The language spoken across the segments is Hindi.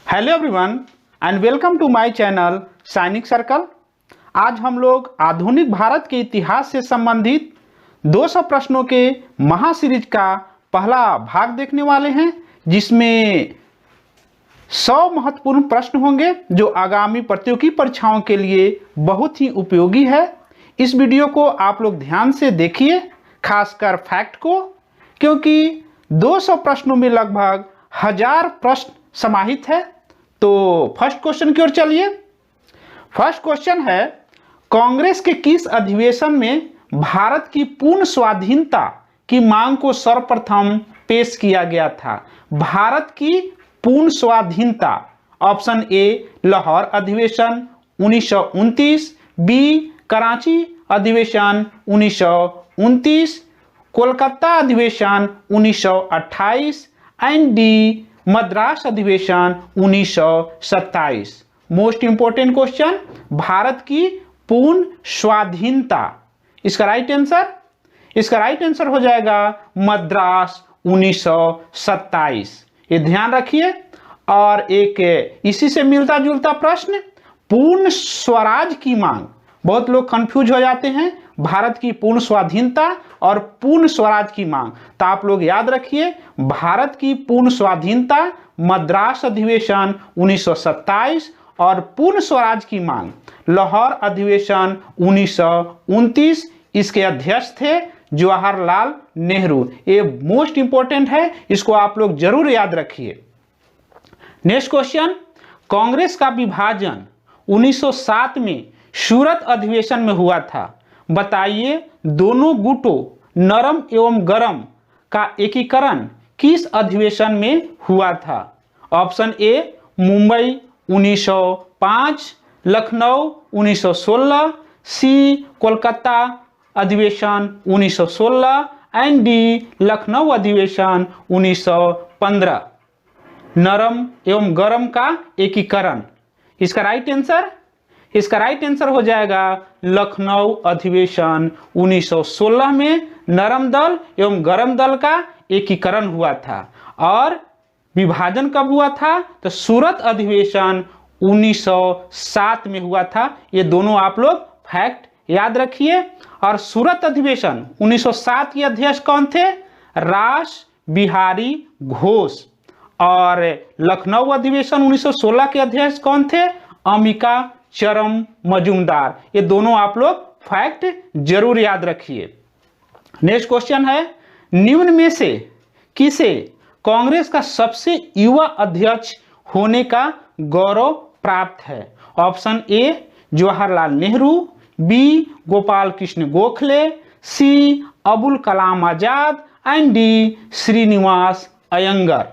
Hello everyone and welcome to my channel Sainik circle. आज हम लोग आधुनिक भारत के इतिहास से संबंधित 200 प्रश्नों के महासीरीज का पहला भाग देखने वाले हैं, जिसमें 100 महत्वपूर्ण प्रश्न होंगे जो आगामी प्रतियोगी परीक्षाओं के लिए बहुत ही उपयोगी है। इस वीडियो को आप लोग ध्यान से देखिए, खासकर फैक्ट को, क्योंकि 200 प्रश्नों में लगभग 1000 प्रश्न समाहित है। तो फर्स्ट क्वेश्चन की ओर चलिए। फर्स्ट क्वेश्चन है, कांग्रेस के किस अधिवेशन में भारत की पूर्ण स्वाधीनता की मांग को सर्वप्रथम पेश किया गया था? भारत की पूर्ण स्वाधीनता। ऑप्शन ए लाहौर अधिवेशन 1929, बी कराची अधिवेशन 1929, कोलकाता अधिवेशन 1928 एंड डी मद्रास अधिवेशन 1927। मोस्ट इंपोर्टेंट क्वेश्चन, भारत की पूर्ण स्वाधीनता। इसका राइट आंसर हो जाएगा मद्रास 1927। ये ध्यान रखिए। और एक इसी से मिलता जुलता प्रश्न, पूर्ण स्वराज की मांग। बहुत लोग कंफ्यूज हो जाते हैं भारत की पूर्ण स्वाधीनता और पूर्ण स्वराज की मांग। तो आप लोग याद रखिए, भारत की पूर्ण स्वाधीनता मद्रास अधिवेशन 1927 और पूर्ण स्वराज की मांग लाहौर अधिवेशन 1929। इसके अध्यक्ष थे जवाहरलाल नेहरू। ये मोस्ट इंपोर्टेंट है, इसको आप लोग जरूर याद रखिए। नेक्स्ट क्वेश्चन, कांग्रेस का विभाजन 1907 में सूरत अधिवेशन में हुआ था। बताइए, दोनों गुटों नरम एवं गरम का एकीकरण किस अधिवेशन में हुआ था? ऑप्शन ए मुंबई 1905, लखनऊ 1916, सी कोलकाता अधिवेशन 1916 एंड डी लखनऊ अधिवेशन 1915। नरम एवं गरम का एकीकरण। इसका राइट आंसर हो जाएगा लखनऊ अधिवेशन 1916 में नरम दल एवं गरम दल का एकीकरण हुआ था। और विभाजन कब हुआ था? तो सूरत अधिवेशन 1907 में हुआ था। ये दोनों आप लोग फैक्ट याद रखिए। और सूरत अधिवेशन 1907 के अध्यक्ष कौन थे? रास बिहारी घोष। और लखनऊ अधिवेशन 1916 के अध्यक्ष कौन थे? अंबिका चरम मजूमदार। ये दोनों आप लोग फैक्ट जरूर याद रखिए। नेक्स्ट क्वेश्चन है, निम्न में से किसे कांग्रेस का सबसे युवा अध्यक्ष होने का गौरव प्राप्त है? Option A Jawaharlal Nehru, B Gopal Krishna Gokhale, C Abul Kalam Azad and D Srinivas Iyengar.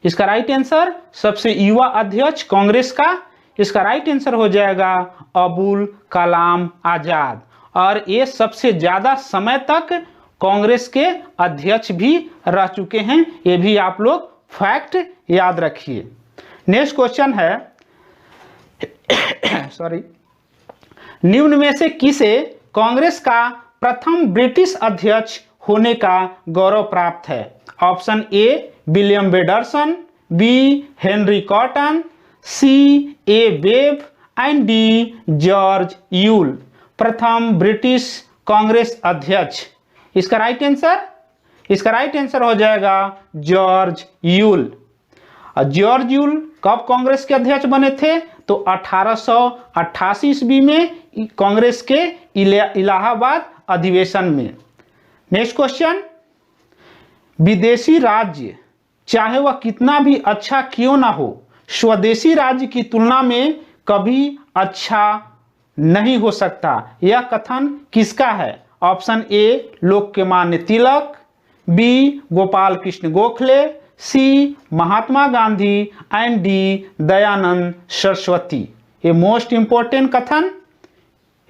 इसका राइट आंसर, सबसे युवा अध्यक्ष कांग्रेस का, इसका राइट आंसर हो जाएगा अबुल कलाम आजाद। और ये सबसे ज्यादा समय तक कांग्रेस के अध्यक्ष भी रह चुके हैं। ये भी आप लोग फैक्ट याद रखिए। नेक्स्ट क्वेश्चन है निम्न में से किसे कांग्रेस का प्रथम ब्रिटिश अध्यक्ष होने का गौरव प्राप्त है? Option A William Bedderson, B Henry Cotton, C A Webb and D George Yule. प्रथम ब्रिटिश कांग्रेस अध्यक्ष। इसका राइट आंसर हो जाएगा जॉर्ज यूल। जॉर्ज यूल कब कांग्रेस के अध्यक्ष बने थे? तो 1888 ईस्वी में कांग्रेस के इलाहाबाद अधिवेशन में। नेक्स्ट क्वेश्चन, विदेशी राज्य चाहे वह कितना भी अच्छा क्यों ना हो, स्वदेशी राज्य की तुलना में कभी अच्छा नहीं हो सकता। यह कथन किसका है? Option A Lokmanya Tilak, B Gopal Krishna Gokhale, C Mahatma Gandhi and D Dayanand Saraswati. ये मोस्ट इंपोर्टेंट कथन।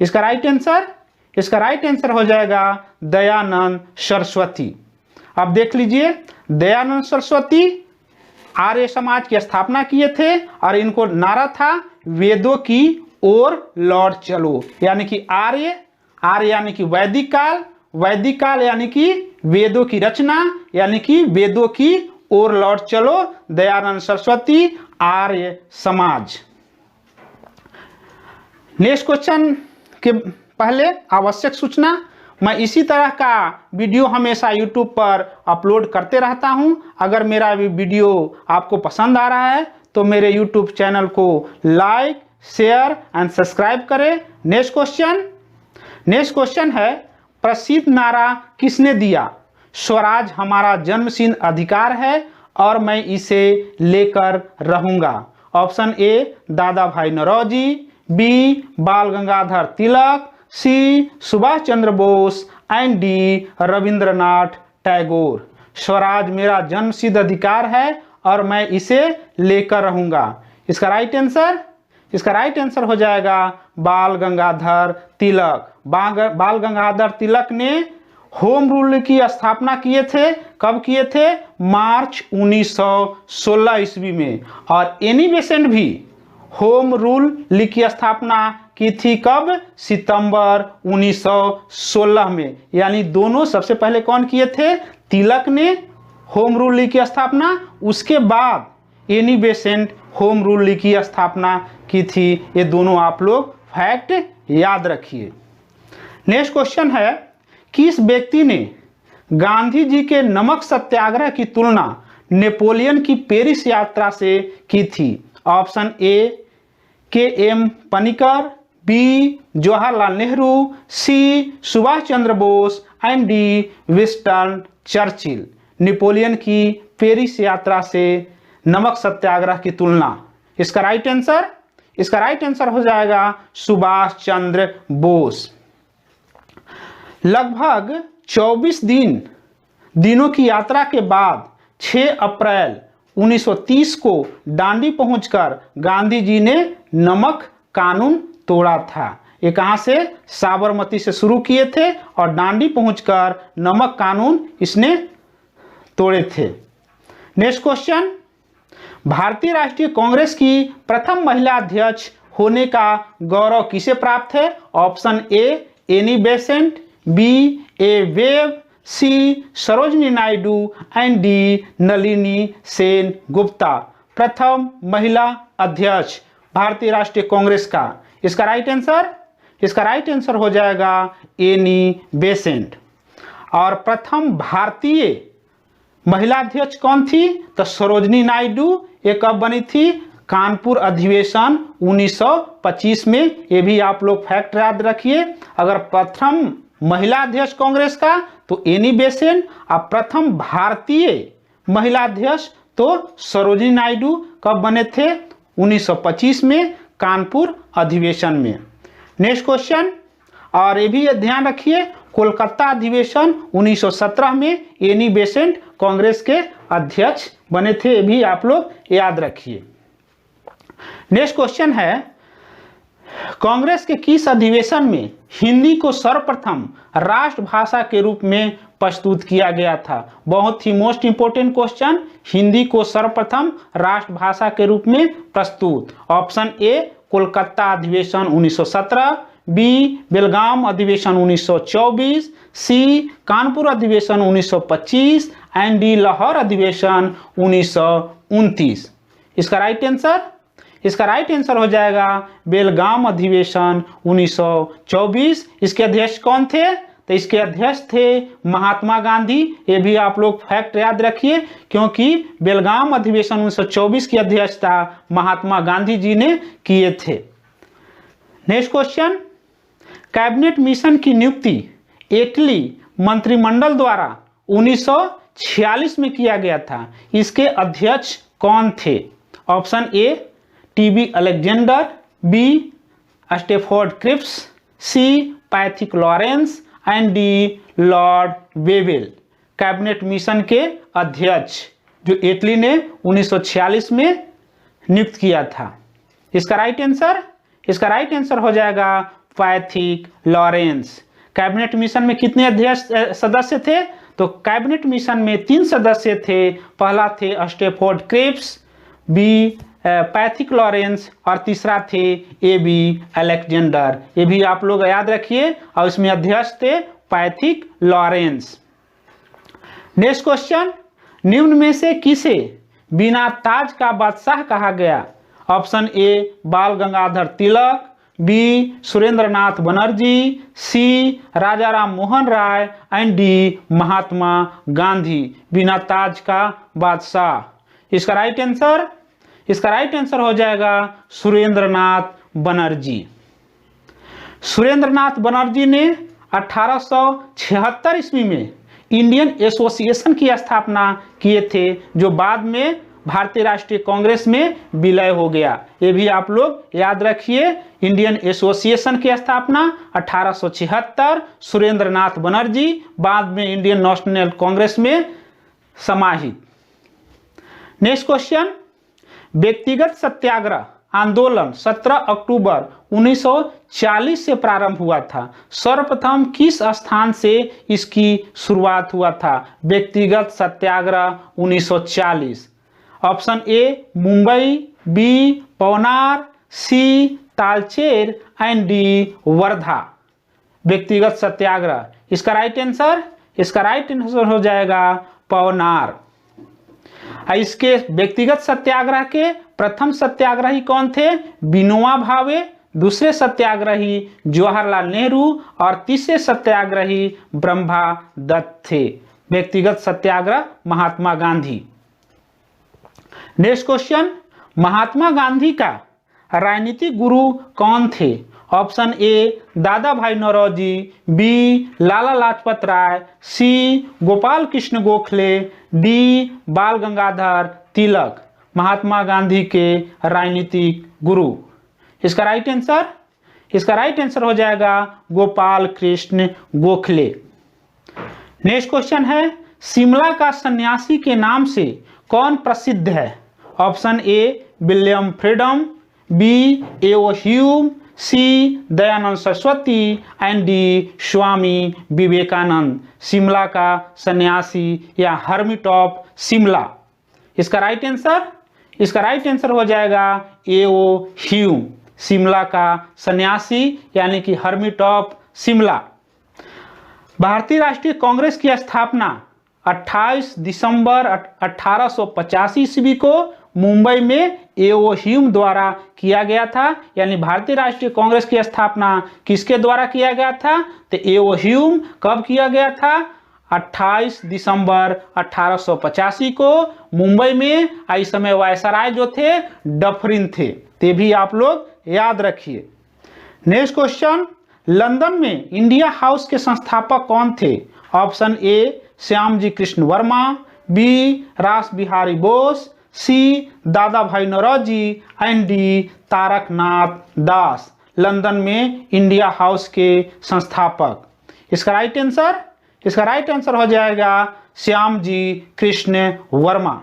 इसका राइट आंसर हो जाएगा दयानंद सरस्वती। अब देख लीजिए, दयानंद सरस्वती आर्य समाज की स्थापना किए थे और इनको नारा था वेदों की ओर लौट चलो। यानी कि आर्य यानी कि वैदिक काल यानी कि वेदों की रचना, यानी कि वेदों की ओर लौट चलो, दयानंद सरस्वती, आर्य समाज। नेक्स्ट क्वेश्चन के पहले आवश्यक सूचना, मैं इसी तरह का वीडियो हमेशा YouTube पर अपलोड करते रहता हूं। अगर मेरा वीडियो आपको पसंद आ रहा है तो मेरे YouTube चैनल को लाइक, शेयर एंड सब्सक्राइब करें। नेक्स्ट क्वेश्चन है, प्रसिद्ध नारा किसने दिया? स्वराज हमारा जन्मसिद्ध अधिकार है और मैं इसे लेकर रहूंगा। ऑप्शन ए दादा भाई Naoroji, B Bal Gangadhar Tilak, C Subhash Chandra Bose and D Rabindranath Tagore. Swaraj मेरा जन्मसिद्ध अधिकार है और मैं इसे लेकर रहूंगा। इसका राइट आंसर हो जाएगा बाल गंगाधर तिलक। बाल गंगाधर तिलक ने होम रूल की स्थापना किए थे। कब किए थे? मार्च 1916 ईस्वी में। और एनी बेसेंट भी होम रूल की स्थापना की थी कब? सितंबर 1916 में। यानी दोनों सबसे पहले कौन किए थे? तिलक ने होम रूल की स्थापना, उसके बाद एनी बेसेंट होम रूल की स्थापना की थी। ये दोनों आप लोग फैक्ट याद रखिए। नेक्स्ट क्वेश्चन है, किस व्यक्ति ने गांधी जी के नमक सत्याग्रह की तुलना नेपोलियन की पेरिस यात्रा से की थी? Option A K M. Panikkar, B Jawaharlal Nehru, C Subhash Chandra Bose and D Winston Churchill. Napoleon की पेरिस यात्रा से नमक सत्याग्रह की तुलना। इसका राइट आंसर हो जाएगा सुभाष चंद्र बोस। लगभग 24 दिनों की यात्रा के बाद 6 अप्रैल 1930 को डांडी पहुंचकर गांधी जी ने नमक कानून तोड़ा था। ये कहां से? साबरमती से शुरू किए थे और डांडी पहुंचकर नमक कानून इसने तोड़े थे। नेक्स्ट क्वेश्चन, भारतीय राष्ट्रीय कांग्रेस की प्रथम महिला अध्यक्ष होने का गौरव किसे प्राप्त है? Option A Annie Besant, B A Webb, C Sarojini Naidu and D Nalini Sen Gupta. प्रथम महिला अध्यक्ष भारतीय राष्ट्रीय कांग्रेस का। इसका राइट आंसर हो जाएगा एनी बेसेंट। और प्रथम भारतीय महिला अध्यक्ष कौन थी? तो सरोजनी नायडू। ये कब बनी थी? कानपुर अधिवेशन 1925 में। ये भी आप लोग फैक्ट याद रखिए। अगर प्रथम महिला अध्यक्ष कांग्रेस का तो एनी बेसेंट, और प्रथम भारतीय महिला अध्यक्ष तो सरोजनी नायडू। कब बने थे? 1925 में, कानपुर अधिवेशन में। नेक्स्ट क्वेश्चन, और ये भी ध्यान रखिए, कोलकाता अधिवेशन 1917 में एनी बेसेंट कांग्रेस के अध्यक्ष बने थे। ये भी आप लोग याद रखिए। नेक्स्ट क्वेश्चन है, कांग्रेस के किस अधिवेशन में हिंदी को सर्वप्रथम राष्ट्रभाषा के रूप में प्रस्तुत किया गया था? बहुत ही मोस्ट इंपोर्टेंट क्वेश्चन। हिंदी को सर्वप्रथम राष्ट्रभाषा के रूप में प्रस्तुत। ऑप्शन ए कोलकाता अधिवेशन 1917, बी बेलगाम अधिवेशन 1924, सी कानपुर अधिवेशन 1925 एंड डी लाहौर अधिवेशन 1929। इसका राइट आंसर हो जाएगा बेलगाम अधिवेशन 1924। इसके अध्यक्ष कौन थे? तो इसके अध्यक्ष थे महात्मा गांधी। ये भी आप लोग फैक्ट याद रखिए, क्योंकि बेलगाम अधिवेशन 1924 की अध्यक्षता महात्मा गांधी जी ने किए थे। नेक्स्ट क्वेश्चन, कैबिनेट मिशन की नियुक्ति इटली मंत्रिमंडल द्वारा 1946 में किया गया था। इसके अध्यक्ष कौन थे? Option A TB Alexander, B Stafford Cripps, C Pethick Lawrence and D Lord Wavell. Cabinet mission के अध्यक्ष जो इटली ने 1946 में नियुक्त किया था। इसका राइट आंसर हो जाएगा पैथिक लॉरेंस। कैबिनेट मिशन में कितने अध्यक्ष सदस्य थे? तो कैबिनेट मिशन में 3 सदस्य थे। पहला थे Stafford Cripps, B Pethick Lawrence और तीसरा थे ए बी अलेक्जेंडर। ये भी आप लोग याद रखिए, और इसमें अध्यक्ष थे पैथिक लॉरेंस। नेक्स्ट क्वेश्चन, निम्न में से किसे बिना ताज का बादशाह कहा गया? Option A Bal Gangadhar Tilak, B Surendranath Banerjee, C Raja Ram Mohan Roy and D Mahatma Gandhi. बिना ताज का बादशाह। इसका राइट आंसर हो जाएगा सुरेंद्रनाथ बनर्जी। सुरेंद्रनाथ बनर्जी ने 1876 ईस्वी में इंडियन एसोसिएशन की स्थापना किए थे, जो बाद में भारतीय राष्ट्रीय कांग्रेस में विलय हो गया। ये भी आप लोग याद रखिए। इंडियन एसोसिएशन की स्थापना 1876, सुरेंद्रनाथ बनर्जी, बाद में इंडियन नेशनल कांग्रेस में समाहित। नेक्स्ट क्वेश्चन, व्यक्तिगत सत्याग्रह आंदोलन 17 अक्टूबर 1940 से प्रारंभ हुआ था। सर्वप्रथम किस स्थान से इसकी शुरुआत हुआ था? व्यक्तिगत सत्याग्रह 1940। Option A Mumbai, B Pavnar, C Talcher and D Wardha. व्यक्तिगत सत्याग्रह। इसका राइट आंसर हो जाएगा पवनार। इसके व्यक्तिगत सत्याग्रह के प्रथम सत्याग्रही कौन थे? विनोबा भावे, दूसरे सत्याग्रही जवाहरलाल नेहरू और तीसरे सत्याग्रही ब्रह्मा दत्त थे। व्यक्तिगत सत्याग्रह महात्मा गांधी। नेक्स्ट क्वेश्चन, महात्मा गांधी का राजनीतिक गुरु कौन थे? ऑप्शन ए दादा भाई नौरोजी, बी लाला लाजपत राय, सी गोपाल कृष्ण गोखले, डी बाल गंगाधर तिलक। महात्मा गांधी के राजनीतिक गुरु। इसका राइट आंसर हो जाएगा गोपाल कृष्ण गोखले। नेक्स्ट क्वेश्चन है, शिमला का सन्यासी के नाम से कौन प्रसिद्ध है? Option A William Freedom, B A O Hume, C Dayanand Saraswati and D Swami Vivekananda. Shimla का सन्यासी या हर्मिट ऑफ शिमला। इसका राइट आंसर हो जाएगा एओ ह्यूम। शिमला का सन्यासी यानी कि हर्मिट ऑफ शिमला। भारतीय राष्ट्रीय कांग्रेस की स्थापना 28 दिसंबर 1885 ईस्वी को मुंबई में एओ ह्यूम द्वारा किया गया था। यानी भारतीय राष्ट्रीय कांग्रेस की स्थापना किसके द्वारा किया गया था? तो एओ ह्यूम कब किया गया था? 28 दिसंबर 1885 को मुंबई में। इस समय वायसराय जो थे डफरिन थे। ते भी आप लोग याद रखिए। नेक्स्ट क्वेश्चन, लंदन में इंडिया हाउस के संस्थापक कौन थे? Option A Shyamji Krishna Varma, B Ras Bihari Bose, C दादा भाई Naoroji and D Taraknath Das. London में इंडिया हाउस के संस्थापक। इसका राइट आंसर हो जाएगा श्यामजी कृष्ण वर्मा।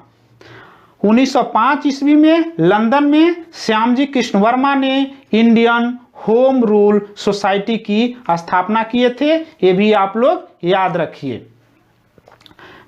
1905 ईस्वी में लंदन में श्यामजी कृष्ण वर्मा ने इंडियन होम रूल सोसाइटी की स्थापना किए थे। ये भी आप लोग याद रखिए।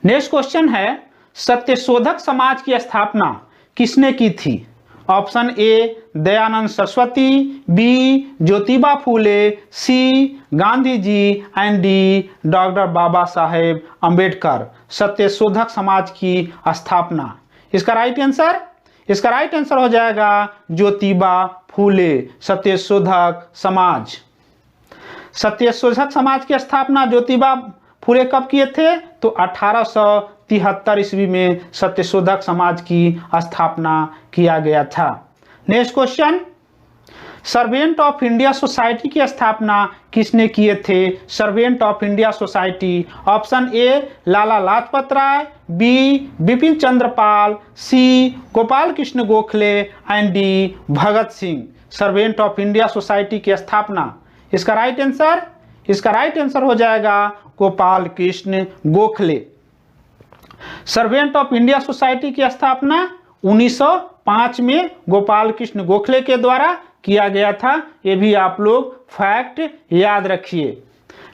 नेक्स्ट क्वेश्चन है, सत्यशोधक समाज की स्थापना किसने की थी? Option A Dayanand Saraswati, B Jyotiba Phule, C Gandhi ji and D doctor Baba Saheb Ambedkar. Satyashodhak Samaj की स्थापना। इसका राइट आंसर हो जाएगा ज्योतिबा फूले। सत्यशोधक समाज। सत्यशोधक समाज की स्थापना ज्योतिबा फूले कब किए थे? तो 1873 ईस्वी में सत्यशोधक समाज की स्थापना किया गया था। Next question, servant of India society की स्थापना किसने किए थे? Servant of India society. Option A Lala Lajpat Rai, B Bipin Chandra Pal, C Gopal Krishna Gokhale and D Bhagat Singh. Servant of India society की स्थापना। इसका राइट आंसर हो जाएगा Gopal Krishna Gokhale. Servant of India society की स्थापना 1905 में गोपाल कृष्ण गोखले के द्वारा किया गया था। ये भी आप लोग फैक्ट याद रखिए।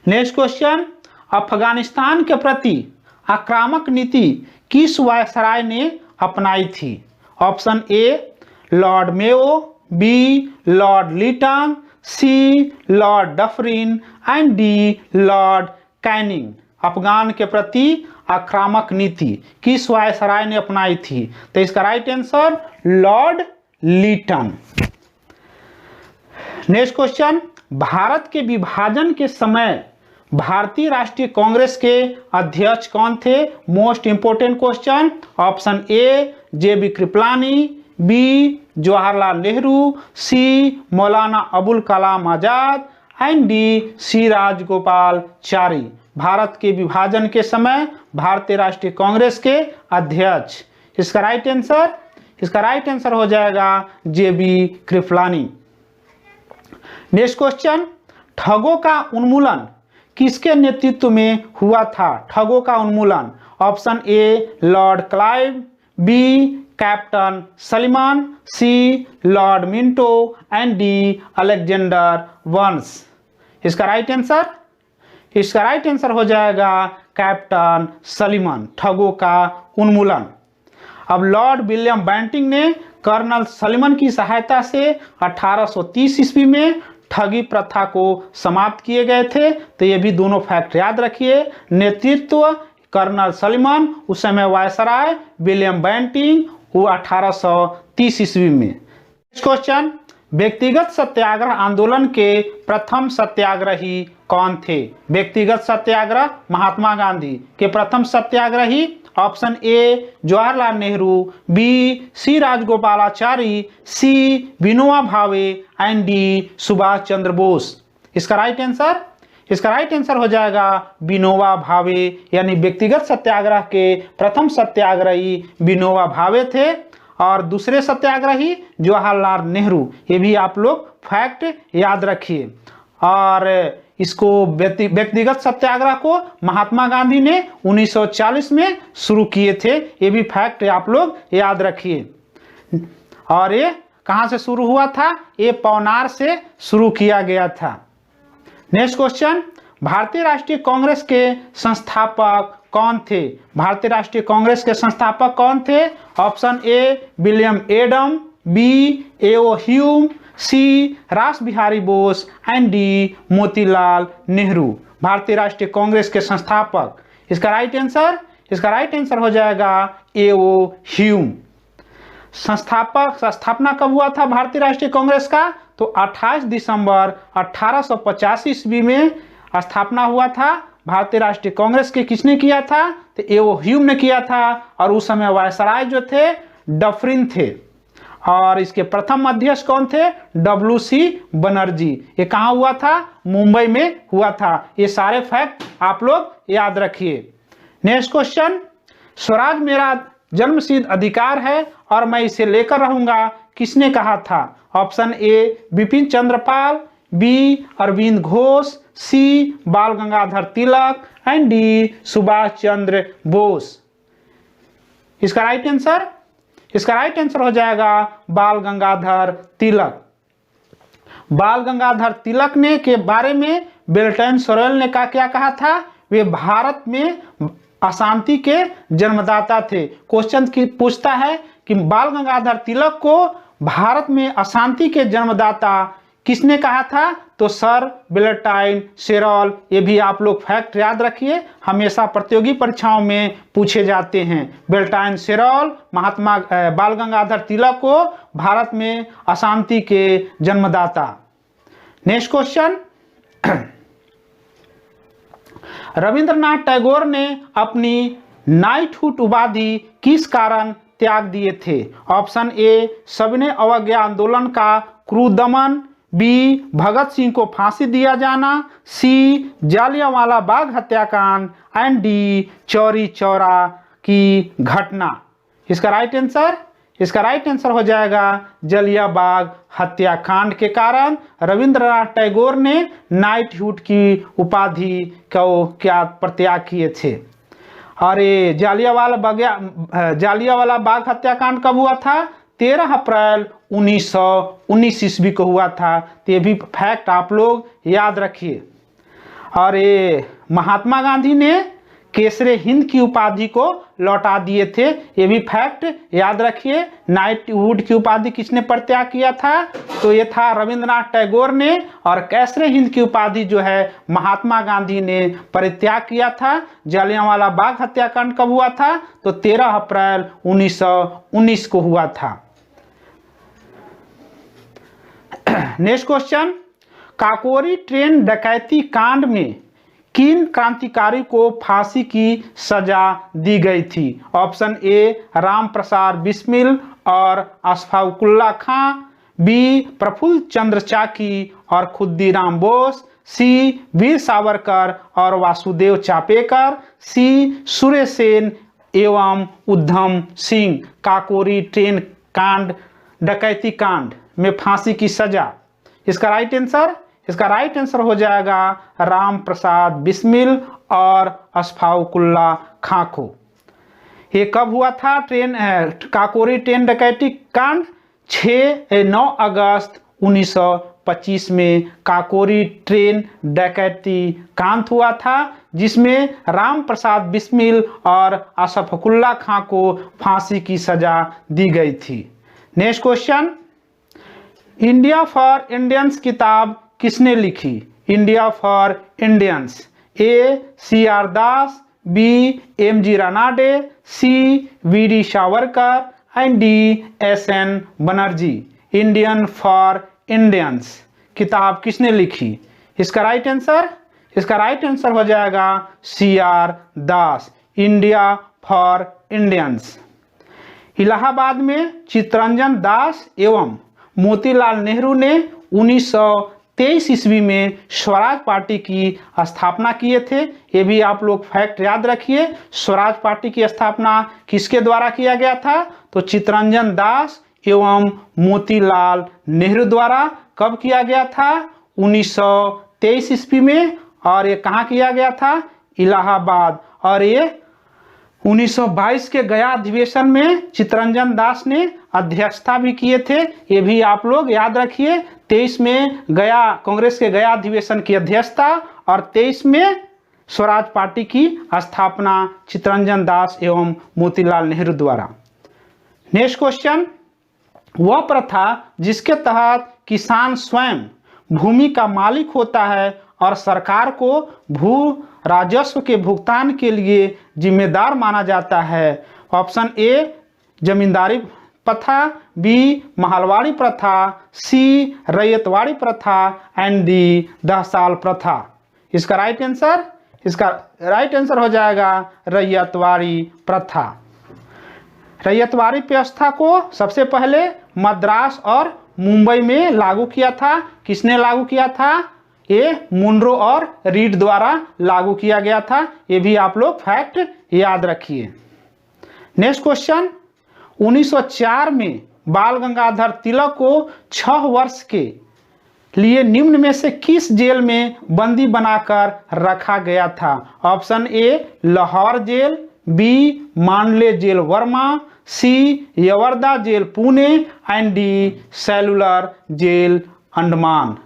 नेक्स्ट क्वेश्चन, अफगानिस्तान के प्रति आक्रामक नीति किस वायसराय ने अपनाई थी? Option A Lord Mayo, B Lord Lytton, C Lord Dufferin and D Lord Canning. Afghan के प्रति आक्रामक नीति किस वायसराय ने अपनाई थी? तो इसका right answer Lord Lytton. Next question, Bharat के विभाजन के समय भारतीय राष्ट्रीय कांग्रेस के अध्यक्ष कौन थे? Most important question. Option A JB Kripalani, B Jawaharlal Nehru, C Maulana Abul Kalam Azad and D C Rajagopalachari. Bharat के विभाजन के समय भारतीय राष्ट्रीय कांग्रेस के अध्यक्ष। इसका राइट आंसर हो जाएगा JB कृपलानी। नेक्स्ट क्वेश्चन, ठगों का उन्मूलन किसके नेतृत्व में हुआ था? ठगों का उन्मूलन। Option A Lord Clive, B captain Sleeman, C Lord Minto and D Alexander Vance. इसका राइट आंसर हो जाएगा कैप्टन सलीमान, ठगों का उन्मूलन। अब लॉर्ड विलियम बेंटिंक ने कर्नल सलीमान की सहायता से 1830 ईस्वी में ठगी प्रथा को समाप्त किए गए थे। तो ये भी दोनों फैक्ट याद रखिए। नेतृत्व कर्नल सलीमान, उस समय वायसराय विलियम बेंटिंक, वो 1830 ईस्वी में। क्वेश्चन, व्यक्तिगत सत्याग्रह आंदोलन के प्रथम सत्याग्रही कौन थे? व्यक्तिगत सत्याग्रह महात्मा गांधी के प्रथम सत्याग्रही। Option A Jawaharlal Nehru, B C Rajagopalachari, C Vinoba Bhave and D Subhash Chandra Bose. इसका राइट आंसर हो जाएगा विनोबा भावे, यानी व्यक्तिगत सत्याग्रह के प्रथम सत्याग्रही विनोबा भावे थे और दूसरे सत्याग्रही जवाहरलाल नेहरू। ये भी आप लोग फैक्ट याद रखिए। और इसको व्यक्तिगत सत्याग्रह को महात्मा गांधी ने 1940 में शुरू किए थे। ये भी फैक्ट आप लोग याद रखिए। और ये कहाँ से शुरू हुआ था? ये पवनार से शुरू किया गया था। नेक्स्ट क्वेश्चन, भारतीय राष्ट्रीय कांग्रेस के संस्थापक कौन थे? भारतीय राष्ट्रीय कांग्रेस के संस्थापक कौन थे? Option A William Adam, B A.O. Hume, C Rash Bihari Bose and D Motilal Nehru. भारतीय राष्ट्रीय कांग्रेस के संस्थापक। इसका राइट आंसर हो जाएगा A.O. ह्यूम। स्थापना कब हुआ था भारतीय राष्ट्रीय कांग्रेस का? तो 28 दिसंबर 1885 ईस्वी में स्थापना हुआ था। भारतीय राष्ट्रीय कांग्रेस के किसने किया था? तो A.O. ह्यूम ने किया था और उस समय वायसराय जो थे डफरिन थे। और इसके प्रथम अध्यक्ष कौन थे? WC बनर्जी। ये कहाँ हुआ था? मुंबई में हुआ था। ये सारे फैक्ट आप लोग याद रखिए। नेक्स्ट क्वेश्चन, स्वराज मेरा जन्मसिद्ध अधिकार है और मैं इसे लेकर रहूंगा, किसने कहा था? Option A Bipin Chandra Pal, B Aurobindo Ghosh, C Bal Gangadhar Tilak and D Subhash Chandra Bose. इसका राइट आंसर हो जाएगा बाल गंगाधर तिलक। बाल गंगाधर तिलक ने के बारे में बेल्टन सोरेल ने क्या कहा था? वे भारत में अशांति के जन्मदाता थे। क्वेश्चन की पूछता है कि बाल गंगाधर तिलक को भारत में अशांति के जन्मदाता किसने कहा था? तो सर बेल्टाइन सेरॉल। ये भी आप लोग फैक्ट याद रखिए, हमेशा प्रतियोगी परीक्षाओं में पूछे जाते हैं। बेल्टाइन सेरॉल महात्मा बाल गंगाधर तिलक को भारत में अशांति के जन्मदाता। नेक्स्ट क्वेश्चन, रविंद्रनाथ टैगोर ने अपनी नाइटहुड उपाधि किस कारण त्याग दिए थे? ऑप्शन ए सविनय अवज्ञा आंदोलन का क्रूर दमन, बी भगत सिंह को फांसी दिया जाना, सी जालियांवाला बाग हत्याकांड एंड डी चौरी चौरा की घटना। इसका राइट आंसर हो जाएगा जालिया बाग हत्याकांड के कारण रविंद्रनाथ टैगोर ने नाइटहुड की उपाधि को क्या प्रत्याग किए थे। और ये जालियांवाला बाग हत्याकांड कब हुआ था? 13 अप्रैल 1919 ईस्वी को हुआ था। तो ये भी फैक्ट आप लोग याद रखिए। और ये महात्मा गांधी ने केसरे हिंद की उपाधि को लौटा दिए थे। ये भी फैक्ट याद रखिए। नाइटहुड की उपाधि किसने परित्याग किया था? तो ये था रविंद्रनाथ टैगोर ने। और केसरे हिंद की उपाधि जो है महात्मा गांधी ने परित्याग किया था। जलियांवाला बाग हत्याकांड कब हुआ था? तो 13 अप्रैल 1919 को हुआ था। नेक्स्ट क्वेश्चन, काकोरी ट्रेन डकैती कांड में किन क्रांतिकारी को फांसी की सजा दी गई थी? ऑप्शन ए राम प्रसाद बिस्मिल और अशफाकुल्ला खां, बी प्रफुल्ल चंद्र चाकी और खुद्दीराम बोस, सी वीर सावरकर और वासुदेव चापेकर, सी सुरेश सेन एवं उधम सिंह। काकोरी ट्रेन कांड डकैती कांड में फांसी की सजा। इसका राइट आंसर हो जाएगा राम प्रसाद बिस्मिल और अशफाकुल्ला खां को। ये कब हुआ था काकोरी ट्रेन डकैती कांड? 9 अगस्त 1925 में काकोरी ट्रेन डकैती कांड हुआ था, जिसमें राम प्रसाद बिस्मिल और अशफाकुल्ला खां को फांसी की सजा दी गई थी। Next question, India for Indians किताब किसने लिखी? India for Indians, A CR Das, B MG Ranade, C VD Savarkar and D SN Banerjee. Indian for Indians किताब किसने लिखी? इसका राइट आंसर हो जाएगा CR Das, India for Indians. Allahabad में चित्तरंजन दास एवं मोतीलाल नेहरू ने 1923 ईस्वी में स्वराज पार्टी की स्थापना किए थे। ये भी आप लोग फैक्ट याद रखिए। स्वराज पार्टी की स्थापना किसके द्वारा किया गया था? तो चित्तरंजन दास एवं मोतीलाल नेहरू द्वारा। कब किया गया था? 1923 ईस्वी में। और ये कहाँ किया गया था? इलाहाबाद। और ये 1922 के गया अधिवेशन में चित्तरंजन दास ने अध्यक्षता भी किए थे। ये भी आप लोग याद रखिए। 23 में गया कांग्रेस के गया अधिवेशन की अध्यक्षता और 23 में स्वराज पार्टी की स्थापना चित्तरंजन दास एवं मोतीलाल नेहरू द्वारा। नेक्स्ट क्वेश्चन, वह प्रथा जिसके तहत किसान स्वयं भूमि का मालिक होता है और सरकार को भू राजस्व के भुगतान के लिए जिम्मेदार माना जाता है। ऑप्शन ए जमींदारी प्रथा, बी महलवाड़ी प्रथा, सी रैयतवाड़ी प्रथा एंड डी 10 साल प्रथा। इसका राइट आंसर हो जाएगा रैयतवाड़ी प्रथा। रैयतवाड़ी व्यवस्था को सबसे पहले मद्रास और मुंबई में लागू किया था। किसने लागू किया था? ये मुनरो और रीड द्वारा लागू किया गया था। ये भी आप लोग फैक्ट याद रखिए। नेक्स्ट क्वेश्चन, 1904 में बाल गंगाधर तिलक को 6 वर्ष के लिए निम्न में से किस जेल में बंदी बनाकर रखा गया था? Option A Lahore jail, B Mandalay jail Burma, C Yerwada jail Pune and D cellular jail Andaman.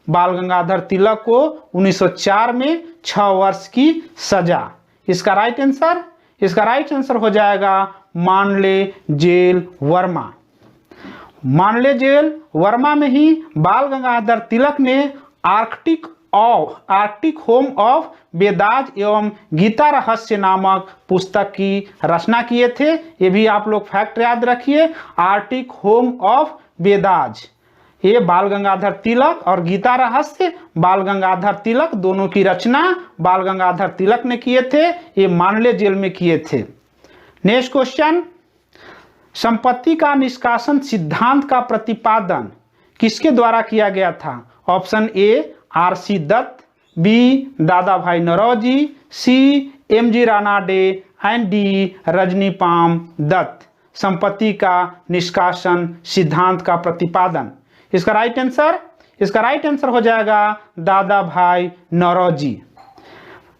Bal Gangadhar तिलक को 1904 में 6 वर्ष की सजा। इसका राइट आंसर हो जाएगा मांडले जेल वर्मा। मांडले जेल वर्मा में ही बाल गंगाधर तिलक ने आर्कटिक होम ऑफ वेदाज एवं गीता रहस्य नामक पुस्तक की रचना किए थे। ये भी आप लोग फैक्ट याद रखिए। आर्कटिक होम ऑफ वेदाज, ये बाल गंगाधर तिलक और गीता रहस्य बाल गंगाधर तिलक दोनों की रचना बाल गंगाधर तिलक ने किए थे। ये मांडले जेल में किए थे। नेक्स्ट क्वेश्चन, संपत्ति का निष्कासन सिद्धांत का प्रतिपादन किसके द्वारा किया गया था? Option A RC Dutt, B दादा भाई Naoroji, C MG Ranade and D Rajani Palme Dutt. संपत्ति का निष्कासन सिद्धांत का प्रतिपादन। इसका राइट आंसर हो जाएगा दादा भाई नौरोजी।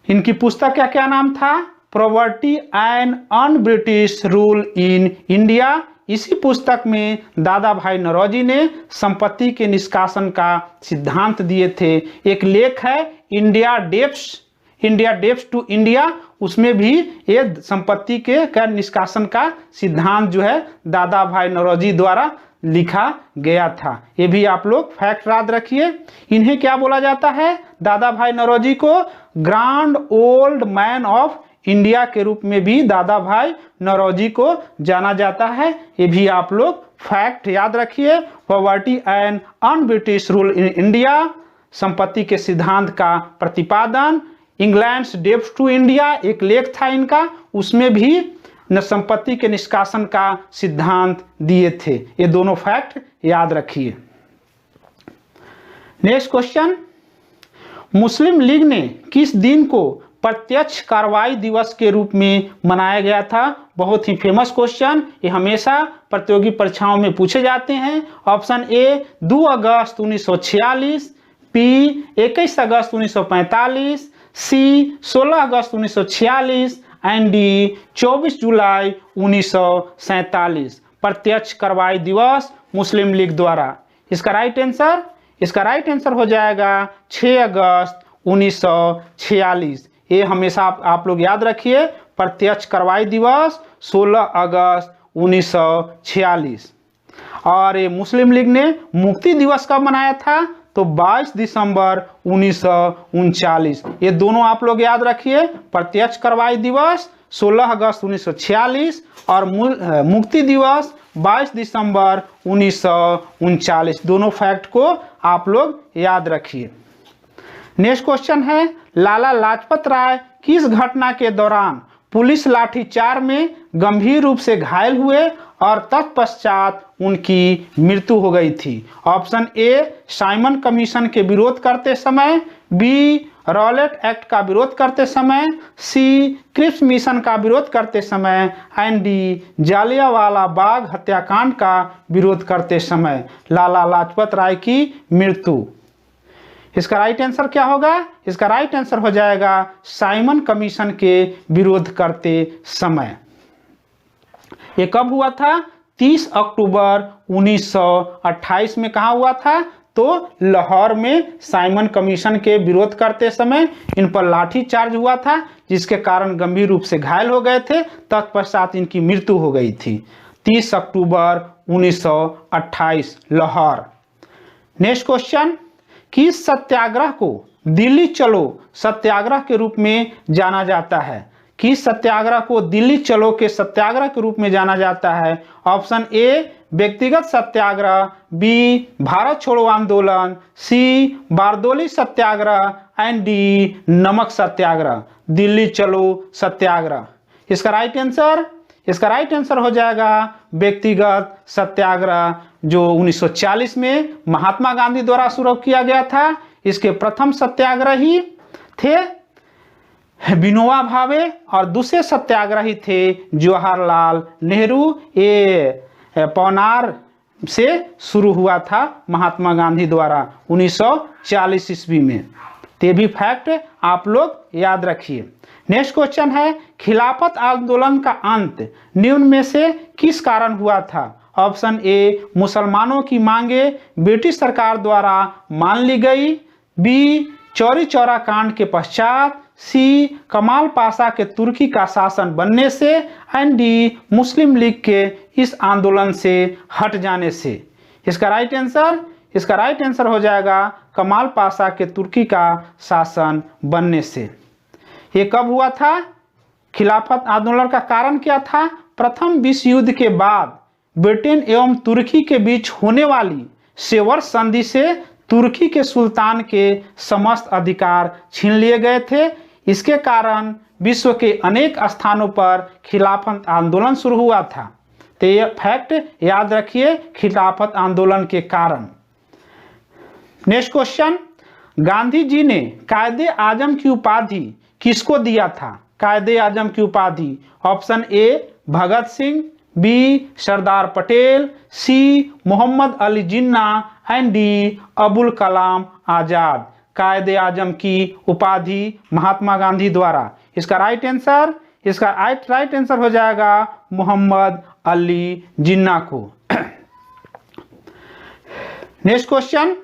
इनकी पुस्तक का क्या नाम था? Property and un British rule in India. इसी पुस्तक में दादा भाई नौरोजी ने संपत्ति के निष्कासन का सिद्धांत दिए थे। एक लेख है India debts India debts to India, उसमें भी ये संपत्ति के कर निष्कासन का सिद्धांत जो है दादा भाई नौरोजी द्वारा लिखा गया था। ये भी आप लोग फैक्ट याद रखिए। इन्हें क्या बोला जाता है? दादा भाई नौरोजी को grand old man of India के रूप में भी दादा भाई नौरोजी को जाना जाता है। ये भी आप लोग फैक्ट याद रखिए। Poverty and un British rule in India, संपत्ति के सिद्धांत का प्रतिपादन, इंग्लैंड्स डेब्ट्स टू इंडिया एक लेख था इनका, उसमें भी संपत्ति के निष्कासन का सिद्धांत दिए थे। ये दोनों फैक्ट याद रखिए। नेक्स्ट क्वेश्चन, मुस्लिम लीग ने किस दिन को प्रत्यक्ष कार्रवाई दिवस के रूप में मनाया गया था? बहुत ही फेमस क्वेश्चन, ये हमेशा प्रतियोगी परीक्षाओं में पूछे जाते हैं। ऑप्शन ए 2 अगस्त 1946, बी 21 अगस्त 1945, सी 16 अगस्त 1946 एंड डी 24 जुलाई 1947। प्रत्यक्ष कार्रवाई दिवस मुस्लिम लीग द्वारा। इसका राइट आंसर हो जाएगा 6 अगस्त 1946। ये हमेशा आप लोग याद रखिए। प्रत्यक्ष कार्रवाई दिवस 16 अगस्त 1946। और ये मुस्लिम लीग ने मुक्ति दिवस कब मनाया था? तो 22 दिसंबर 1939। ये दोनों आप लोग याद रखिए। प्रत्यक्ष कार्रवाई दिवस 16 अगस्त 1946 और मुक्ति दिवस 22 दिसंबर 1939। दोनों फैक्ट को आप लोग याद रखिए। नेक्स्ट क्वेश्चन है, लाला लाजपत राय किस घटना के दौरान पुलिस लाठीचार्ज में गंभीर रूप से घायल हुए और तत्पश्चात उनकी मृत्यु हो गई थी? ऑप्शन ए साइमन कमीशन के विरोध करते समय, बी रॉलेट एक्ट का विरोध करते समय, सी क्रिप्स मिशन का विरोध करते समय एंड डी जालियांवाला बाग हत्याकांड का विरोध करते समय लाला लाजपत राय की मृत्यु। इसका राइट आंसर क्या होगा? इसका राइट आंसर हो जाएगा साइमन कमीशन के विरोध करते समय। ये कब हुआ था? 30 अक्टूबर 1928 में। कहाँ हुआ था? तो लाहौर में साइमन कमीशन के विरोध करते समय इन पर लाठी चार्ज हुआ था, जिसके कारण गंभीर रूप से घायल हो गए थे। तत्पश्चात इनकी मृत्यु हो गई थी 30 अक्टूबर 1928 लाहौर। नेक्स्ट क्वेश्चन, किस सत्याग्रह को दिल्ली चलो सत्याग्रह के रूप में जाना जाता है? किस सत्याग्रह को दिल्ली चलो के सत्याग्रह के रूप में जाना जाता है? ऑप्शन ए व्यक्तिगत सत्याग्रह, बी भारत छोड़ो आंदोलन, सी बारदोली सत्याग्रह एंड डी नमक सत्याग्रह। दिल्ली चलो सत्याग्रह। इसका राइट आंसर हो जाएगा व्यक्तिगत सत्याग्रह, जो 1940 में महात्मा गांधी द्वारा शुरू किया गया था। इसके प्रथम सत्याग्रही थे विनोबा भावे और दूसरे सत्याग्रही थे जवाहरलाल नेहरू। ये पवनार से शुरू हुआ था महात्मा गांधी द्वारा 1940 ईस्वी में। ते भी फैक्ट आप लोग याद रखिए। नेक्स्ट क्वेश्चन है, खिलाफत आंदोलन का अंत निम्न में से किस कारण हुआ था? ऑप्शन ए मुसलमानों की मांगे ब्रिटिश सरकार द्वारा मान ली गई, बी चौरी चौरा कांड के पश्चात, सी कमाल पाशा के तुर्की का शासन बनने से एंड डी मुस्लिम लीग के इस आंदोलन से हट जाने से। इसका राइट आंसर हो जाएगा कमाल पाशा के तुर्की का शासन बनने से। ये कब हुआ था? खिलाफत आंदोलन का कारण क्या था? प्रथम विश्व युद्ध के बाद ब्रिटेन एवं तुर्की के बीच होने वाली सेवर संधि से तुर्की के सुल्तान के समस्त अधिकार छीन लिए गए थे। इसके कारण विश्व के अनेक स्थानों पर खिलाफत आंदोलन शुरू हुआ था। तो ये फैक्ट याद रखिए, खिलाफत आंदोलन के कारण। नेक्स्ट क्वेश्चन, गांधी जी ने कायदे आजम की उपाधि किसको दिया था? कायदे आजम की उपाधि। Option A Bhagat Singh, B Sardar Patel, C Mohammad Ali Jinnah and D Abul Kalam Azad. कायदे आजम की उपाधि महात्मा गांधी द्वारा। इसका राइट आंसर हो जाएगा मोहम्मद अली जिन्ना को। नेक्स्ट क्वेश्चन,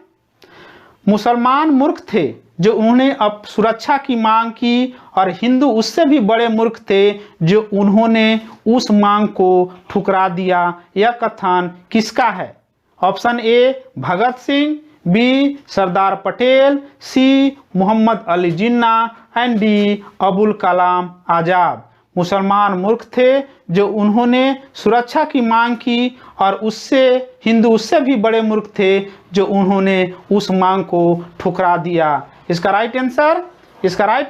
मुसलमान मूर्ख थे जो उन्होंने अब सुरक्षा की मांग की, और हिंदू उससे भी बड़े मूर्ख थे जो उन्होंने उस मांग को ठुकरा दिया। यह कथन किसका है? Option A Bhagat Singh, B Sardar Patel, C Mohammad Ali Jinnah and D Abul Kalam Azad. मुसलमान मूर्ख थे जो उन्होंने सुरक्षा की मांग की, और उससे हिंदू उससे भी बड़े मूर्ख थे जो उन्होंने उस मांग को ठुकरा दिया। इसका राइट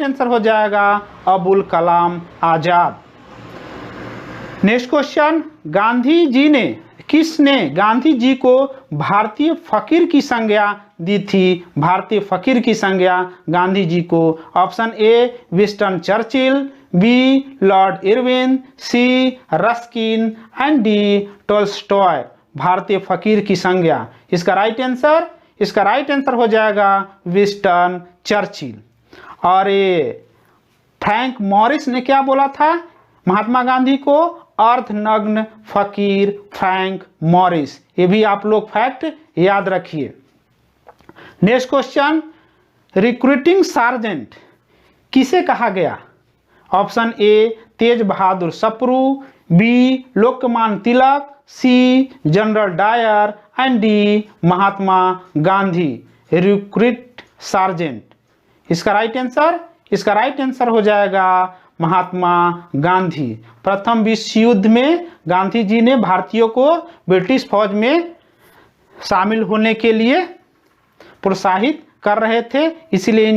आंसर हो जाएगा अबुल कलाम आज़ाद। नेक्स्ट क्वेश्चन, किसने गांधी जी को भारतीय फकीर की संज्ञा दी थी? भारतीय फकीर की संज्ञा गांधी जी को। Option A Winston Churchill, B Lord Irwin, C Ruskin and D Tolstoy. भारतीय फकीर की संज्ञा। इसका राइट आंसर हो जाएगा विंस्टन चर्चिल। और ये फ्रैंक मॉरिस ने क्या बोला था महात्मा गांधी को? अर्धनग्न फकीर फ्रैंक मॉरिस। ये भी आप लोग फैक्ट याद रखिए। नेक्स्ट क्वेश्चन, रिक्रूटिंग सार्जेंट किसे कहा गया? Option A Tej Bahadur Sapru, B Lokmanya Tilak, C general Dyer and D Mahatma Gandhi. Recruit sergeant. इसका राइट आंसर हो जाएगा महात्मा गांधी। प्रथम विश्व युद्ध में गांधी जी ने भारतीयों को ब्रिटिश फौज में शामिल होने के लिए प्रोत्साहित कर रहे थे, इसलिए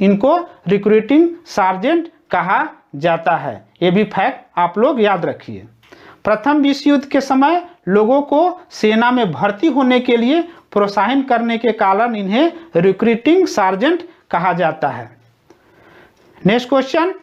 इनको रिक्रूटिंग सार्जेंट कहा जाता है। ये भी फैक्ट आप लोग याद रखिए। प्रथम विश्व युद्ध के समय लोगों को सेना में भर्ती होने के लिए प्रोत्साहन करने के कारण इन्हें रिक्रूटिंग सार्जेंट कहा जाता है। नेक्स्ट क्वेश्चन,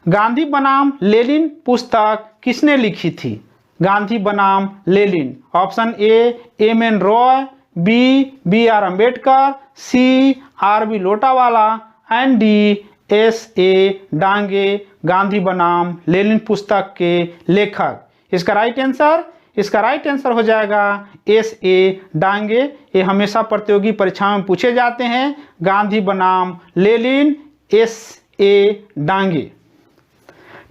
गांधी बनाम लेनिन पुस्तक किसने लिखी थी? गांधी बनाम Lenin. Option A M N Roy, B R Ambedkar, C R B Lotvala and D S A Dange. Gandhi बनाम लेनिन पुस्तक के लेखक। इसका राइट आंसर हो जाएगा एस ए डांगे। ये हमेशा प्रतियोगी परीक्षाओं में पूछे जाते हैं। गांधी बनाम Lenin, S A Dange.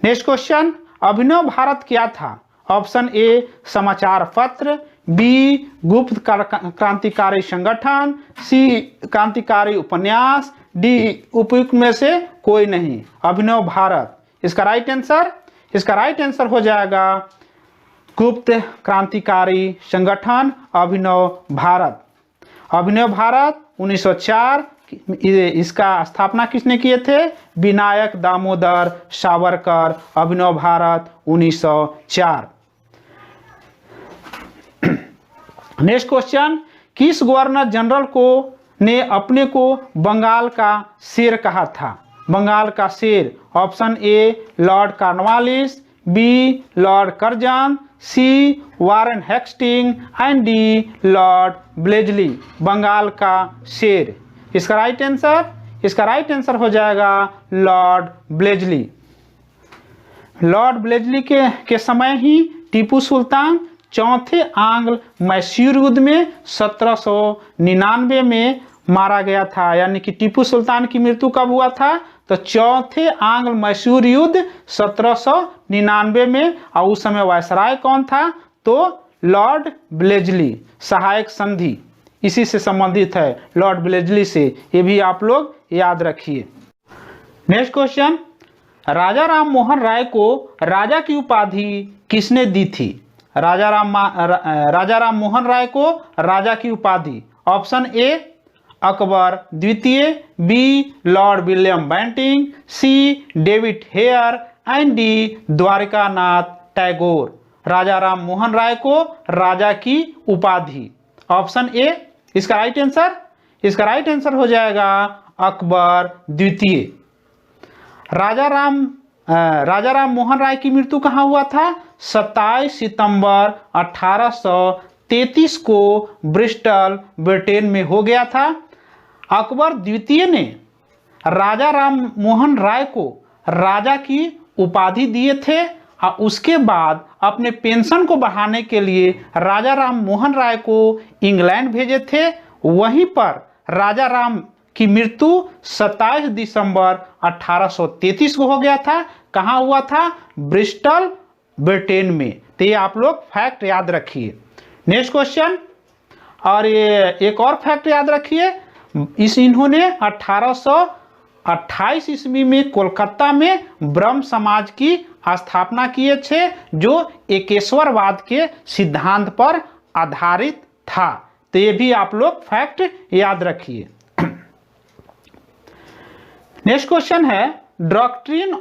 Next question, Abhinav Bharat क्या था? ऑप्शन ए समाचार पत्र, बी गुप्त क्रांतिकारी संगठन, सी क्रांतिकारी उपन्यास, डी उपयुक्त में से कोई नहीं। अभिनव भारत। इसका राइट आंसर हो जाएगा गुप्त क्रांतिकारी संगठन अभिनव भारत। अभिनव भारत 1904। इसका स्थापना किसने किए थे? विनायक दामोदर सावरकर। अभिनव भारत 1904। नेक्स्ट क्वेश्चन, किस गवर्नर जनरल ने अपने को बंगाल का शेर कहा था? बंगाल का शेर। Option A Lord Cornwallis, B Lord Curzon, C Warren Hastings and D Lord Wellesley. Bengal का शेर। इसका राइट आंसर हो जाएगा लॉर्ड ब्लेजली। लॉर्ड ब्लेजली के समय ही टीपू सुल्तान चौथे आंग्ल मैसूर युद्ध में 1799 में मारा गया था। यानी कि टीपू सुल्तान की मृत्यु कब हुआ था? तो चौथे आंग्ल मैसूर युद्ध 1799 में। और उस समय वायसराय कौन था? तो लॉर्ड ब्लेजली। सहायक संधि इसी से संबंधित है, लॉर्ड ब्लेजली से। ये भी आप लोग याद रखिए। नेक्स्ट क्वेश्चन, राजा राम मोहन राय को राजा की उपाधि किसने दी थी? राजा राम मोहन राय को राजा की उपाधि। ऑप्शन ए अकबर द्वितीय, B Lord William Bentinck, C David Hare and D Dwarkanath Tagore. Raja Ram Mohan Roy को राजा की उपाधि। Option A. इसका राइट आंसर हो जाएगा अकबर द्वितीय। राजा राम मोहन राय की मृत्यु कहाँ हुआ था? 27 सितंबर 1833 को ब्रिस्टल ब्रिटेन में हो गया था। अकबर द्वितीय ने राजा राम मोहन राय को राजा की उपाधि दिए थे, और उसके बाद अपने पेंशन को बढ़ाने के लिए राजा राम मोहन राय को इंग्लैंड भेजे थे। वहीं पर राजा राम की मृत्यु 27 दिसंबर 1833 को हो गया था। कहाँ हुआ था? ब्रिस्टल, ब्रिटेन में। तो ये आप लोग फैक्ट याद रखिए। नेक्स्ट क्वेश्चन, और ये एक और फैक्ट याद रखिए, इन्होंने 1828 ईस्वी में कोलकाता में ब्रह्म समाज की स्थापना किए थे, जो एकेश्वरवाद के सिद्धांत पर आधारित था। तो ये भी आप लोग फैक्ट याद रखिए। नेक्स्ट क्वेश्चन है, डॉक्ट्रिन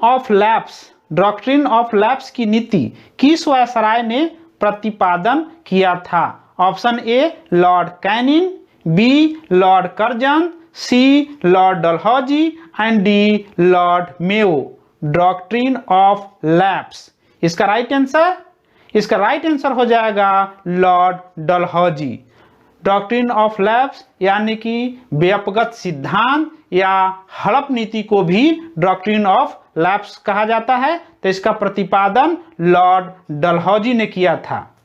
ऑफ लैप्स की नीति किस वायसराय ने प्रतिपादन किया था? Option A Lord Canning, B Lord Curzon, C Lord Dalhousie and D Lord Mayo. Doctrine of lapse, इसका राइट आंसर हो जाएगा Lord Dalhousie. Doctrine of lapse यानी कि व्यापकगत सिद्धांत या हड़प नीति को भी डॉक्ट्रिन ऑफ लैप्स कहा जाता है। तो इसका प्रतिपादन लॉर्ड डलहौजी ने किया था।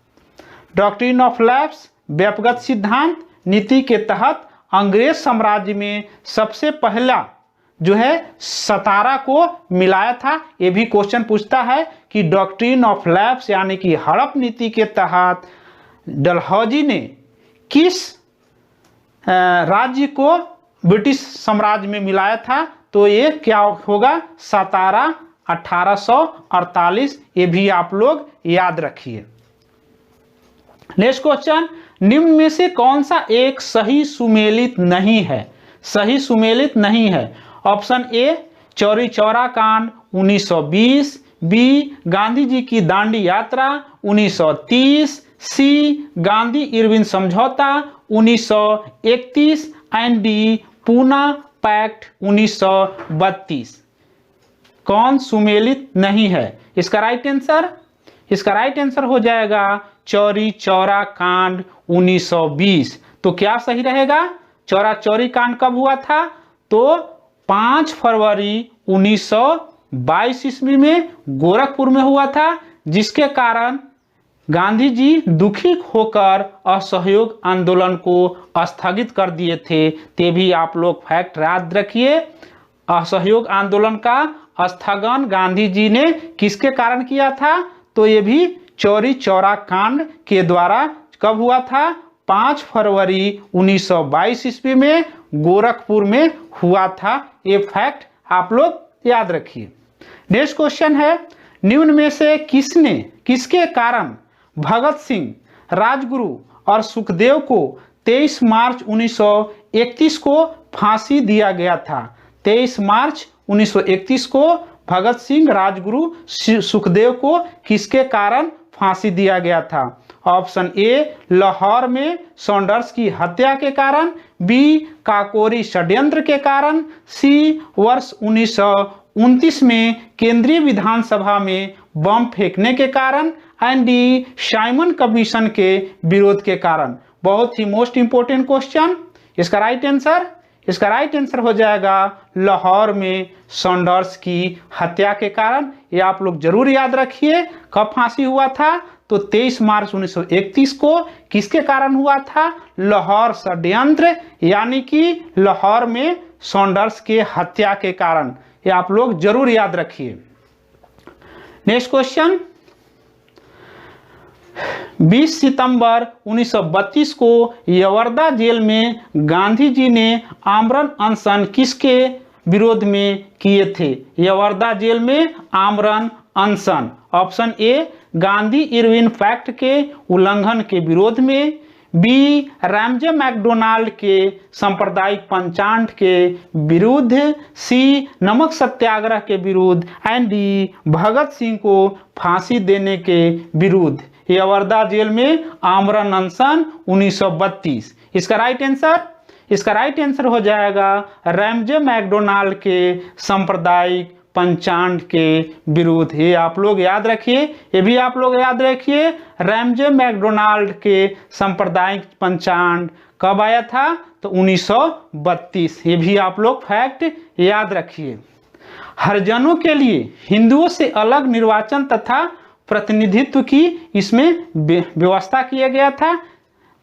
डॉक्ट्रिन ऑफ लैप्स व्यापकगत सिद्धांत नीति के तहत अंग्रेज साम्राज्य में सबसे पहला जो है सतारा को मिलाया था। ये भी क्वेश्चन पूछता है कि डॉक्ट्रिन ऑफ लैप्स यानी कि हड़प नीति के तहत डलहौजी ने किस राज्य को ब्रिटिश साम्राज्य में मिलाया था? तो ये क्या होगा? सतारा 1848। ये भी आप लोग याद रखिए। नेक्स्ट क्वेश्चन, निम्न में से कौन सा एक सही सुमेलित नहीं है? ऑप्शन ए चौरी चौरा कांड 1920, बी गांधी जी की दांडी यात्रा 1930, सी गांधी इरविन समझौता 1931 एंड डी पूना पैक्ट 1932। कौन सुमेलित नहीं है? इसका राइट आंसर हो जाएगा चौरी चौरा कांड 1920। तो क्या सही रहेगा? चौरा चौरी कांड कब हुआ था? तो 5 फरवरी 1922 ईस्वी में गोरखपुर में हुआ था, जिसके कारण गांधी जी दुखी होकर असहयोग आंदोलन को स्थगित कर दिए थे। ते भी आप लोग फैक्ट याद रखिए। असहयोग आंदोलन का स्थगन गांधी जी ने किसके कारण किया था? तो ये भी चौरी चौरा कांड के द्वारा कब हुआ था? 5 फरवरी 1922 ईस्वी में गोरखपुर में हुआ था। ये फैक्ट आप लोग याद रखिए। नेक्स्ट क्वेश्चन है, निम्न में से किसके कारण भगत सिंह, राजगुरु और सुखदेव को 23 मार्च 1931 को फांसी दिया गया था? 23 मार्च 1931 को भगत सिंह, राजगुरु, सुखदेव को किसके कारण फांसी दिया गया था? ऑप्शन ए लाहौर में सॉन्डर्स की हत्या के कारण, बी काकोरी षड्यंत्र के कारण, सी वर्ष 1929 में केंद्रीय विधानसभा में बम फेंकने के कारण एंड डी साइमन कमीशन के विरोध के कारण। बहुत ही मोस्ट इंपोर्टेंट क्वेश्चन। इसका राइट आंसर हो जाएगा लाहौर में सॉन्डर्स की हत्या के कारण। ये आप लोग जरूर याद रखिए। कब फांसी हुआ था? तो 23 मार्च 1931 को। किसके कारण हुआ था? लाहौर षड्यंत्र यानी कि लाहौर में सॉन्डर्स के हत्या के कारण। ये आप लोग जरूर याद रखिए। नेक्स्ट क्वेश्चन, 20 सितंबर 1932 को यवर्दा जेल में गांधी जी ने आमरण अनशन किसके विरोध में किए थे? यवर्दा जेल में आमरण अनशन। Option A Gandhi Irwin pact के उल्लंघन के विरोध में, बी रैमजे मैकडोनाल्ड के सांप्रदायिक पंचांग के विरुद्ध, सी नमक सत्याग्रह के विरुद्ध एंड डी भगत सिंह को फांसी देने के विरुद्ध। यवर्दा जेल में आमरण अनशन 1932। इसका राइट आंसर हो जाएगा रैमजे मैकडोनाल्ड के सांप्रदायिक पंचांग के विरुद्ध। ये आप लोग याद रखिए। ये भी आप लोग याद रखिए। रैमजे मैकडोनाल्ड के सांप्रदायिक पंचांग कब आया था? तो 1932। ये भी आप लोग फैक्ट याद रखिए। हरिजनों के लिए हिंदुओं से अलग निर्वाचन तथा प्रतिनिधित्व की इसमें व्यवस्था किया गया था।